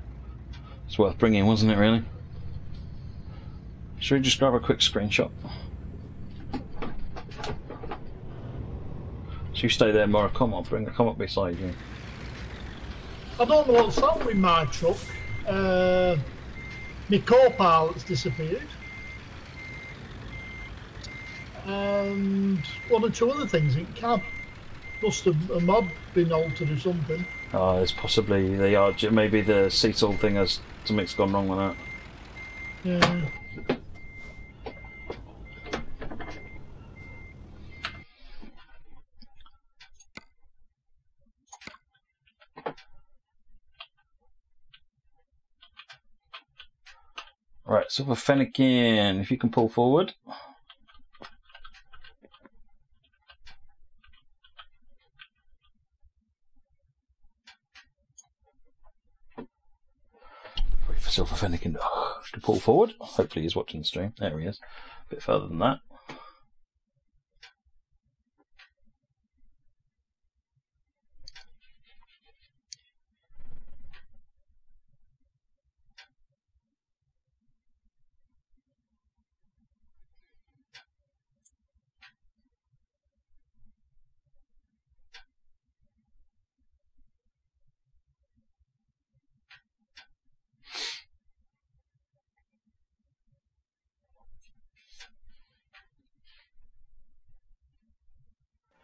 It's worth bringing, wasn't it? Really? Should we just grab a quick screenshot? So you stay there, Mara. Come up beside you. I don't know what's up with my truck. My co-pilot's disappeared. And one or two other things in cab. Must have a mod been altered or something. Oh, it's possibly the RG. Maybe the Cecil thing has something's gone wrong with that. Yeah. Right, so for Fennekin, if you can pull forward. Wait for Silver Fennekin to pull forward. Hopefully he's watching the stream. There he is. A bit further than that.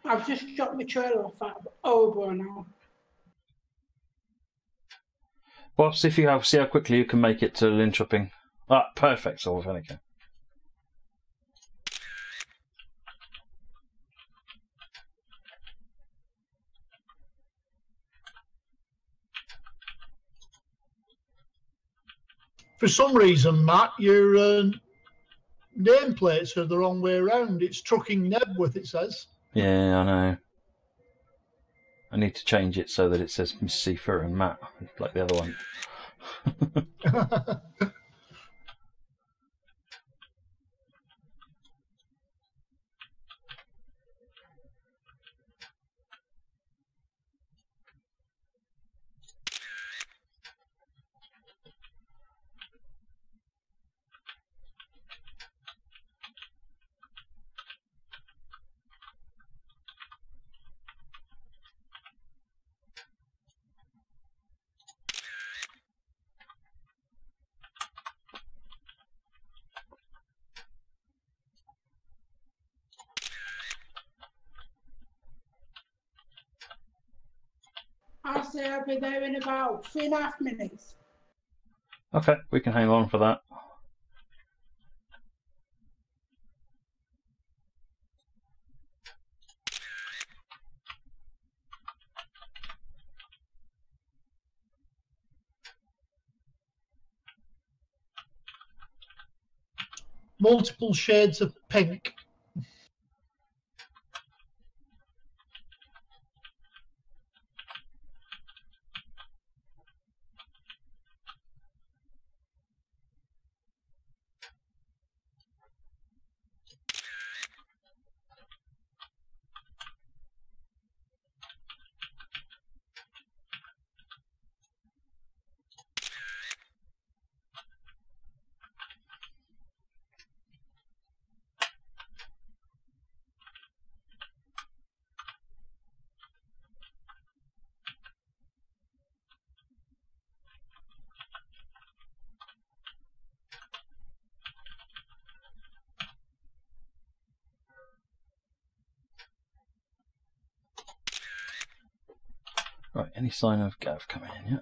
I've just shot my trailer off at over now. Well, see how quickly you can make it to Linköping. Ah, perfect, Silver Fennekin. For some reason, Matt, your nameplates are the wrong way around. It's Trucking Nebworth, it says. Yeah, I know. I need to change it so that it says Miss Seafer and Matt, like the other one. I'll say I'll be there in about 3.5 minutes. Okay, we can hang on for that. Multiple shades of pink. Right, any sign of Gav coming in yet?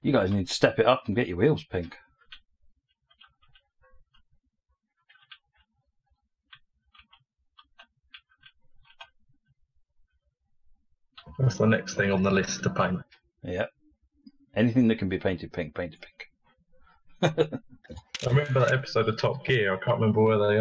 You guys need to step it up and get your wheels pink. That's the next thing on the list to paint. Yep. Anything that can be painted pink, painted pink. I remember that episode of Top Gear. I can't remember where they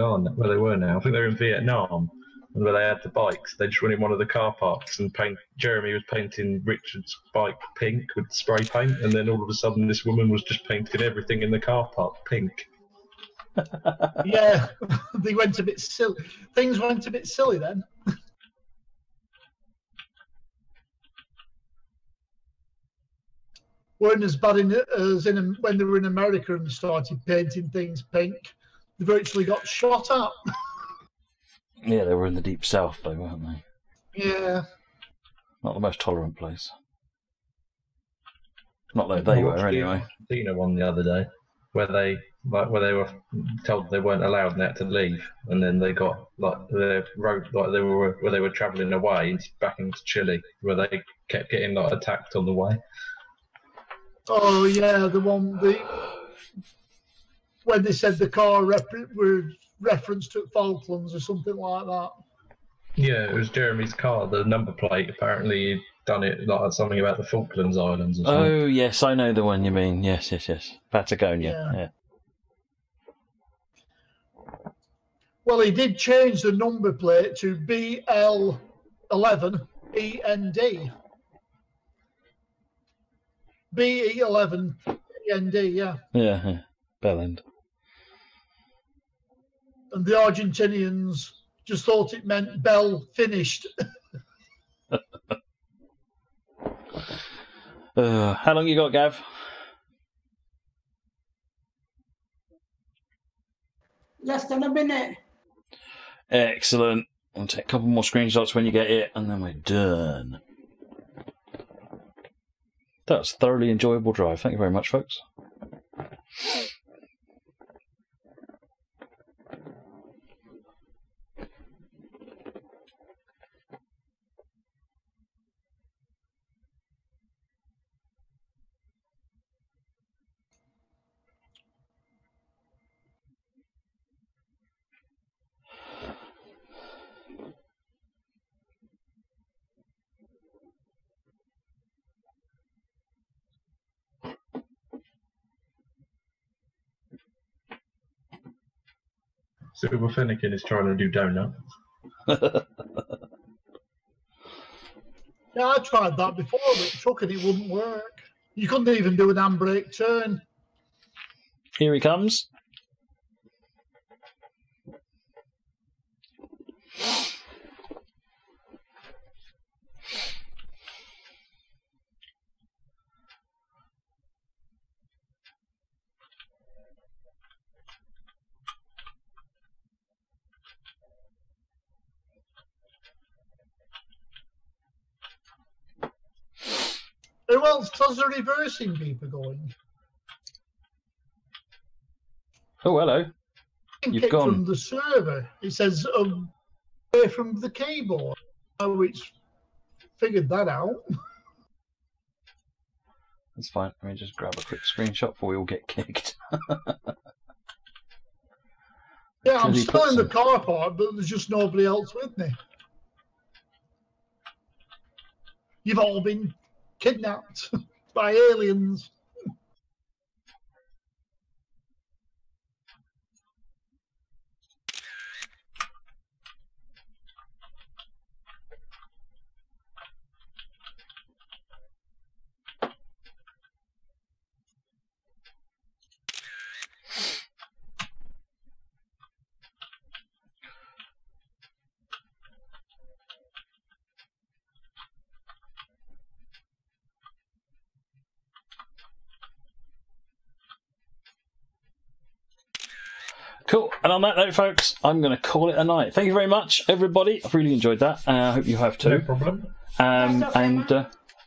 were now. I think they were in Vietnam, and where they had the bikes. They just went in one of the car parks and Jeremy was painting Richard's bike pink with spray paint, and then all of a sudden this woman was just painting everything in the car park pink. Yeah, they went a bit silly. Things went a bit silly then. weren't as bad as when they were in America and started painting things pink. They virtually got shot at. Yeah, they were in the deep south, though, weren't they? Yeah. Not the most tolerant place. Not that they were, anyway. Argentina one the other day, where they were told they weren't allowed and they had to leave, and then they got they were travelling away back into Chile, where they kept getting attacked on the way. Oh yeah, when they said the car was referenced to Falklands or something like that. Yeah, it was Jeremy's car. The number plate, apparently he'd done it something about the Falklands Islands or something. Oh yes, I know the one you mean. Yes. Patagonia. Yeah. Well, he did change the number plate to BL11 END. BE11 END, yeah. Yeah. Bellend. And the Argentinians just thought it meant Bell finished. How long you got, Gav? Less than a minute. Excellent. I'll take a couple more screenshots when you get it, and then we're done. That was a thoroughly enjoyable drive. Thank you very much, folks. Silver Finnegan is trying to do donut. Yeah, I tried that before, but it took and it wouldn't work. You couldn't even do an handbrake turn. Here he comes. Who else has the reversing beeper going? Oh, hello. You've gone. From the server. It says away from the keyboard. Oh, it's figured that out. That's fine. Let me just grab a quick screenshot before we all get kicked. Yeah, I'm still in the car park, but there's just nobody else with me. You've all been kidnapped by aliens. Cool. And on that note, folks, I'm going to call it a night. Thank you very much, everybody. I've really enjoyed that. I hope you have too. No problem.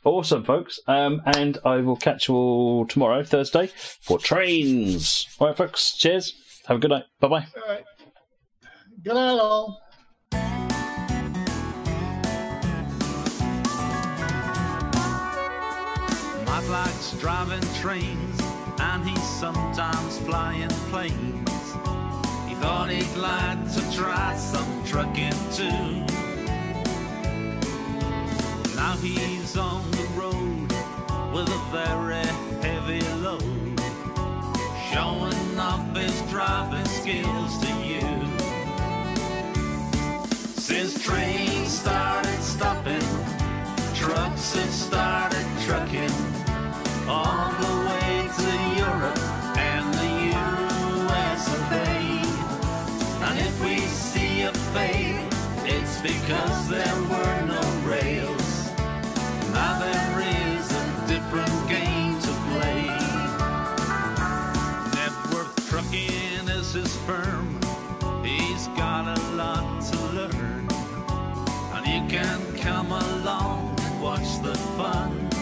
Awesome, folks. And I will catch you all tomorrow, Thursday, for trains. All right, folks. Cheers. Have a good night. Bye-bye. All right. Good night, all. Matt likes driving trains, and he's sometimes flying planes. He thought he'd like to try some trucking too. Now he's on the road with a very heavy load, showing off his driving skills to you. Since trains started stopping, trucks have started trucking all the way to Europe and the US of A. And if we see a fail, it's because there were no rails. Now there is a different game to firm. He's got a lot to learn, and you can come along and watch the fun.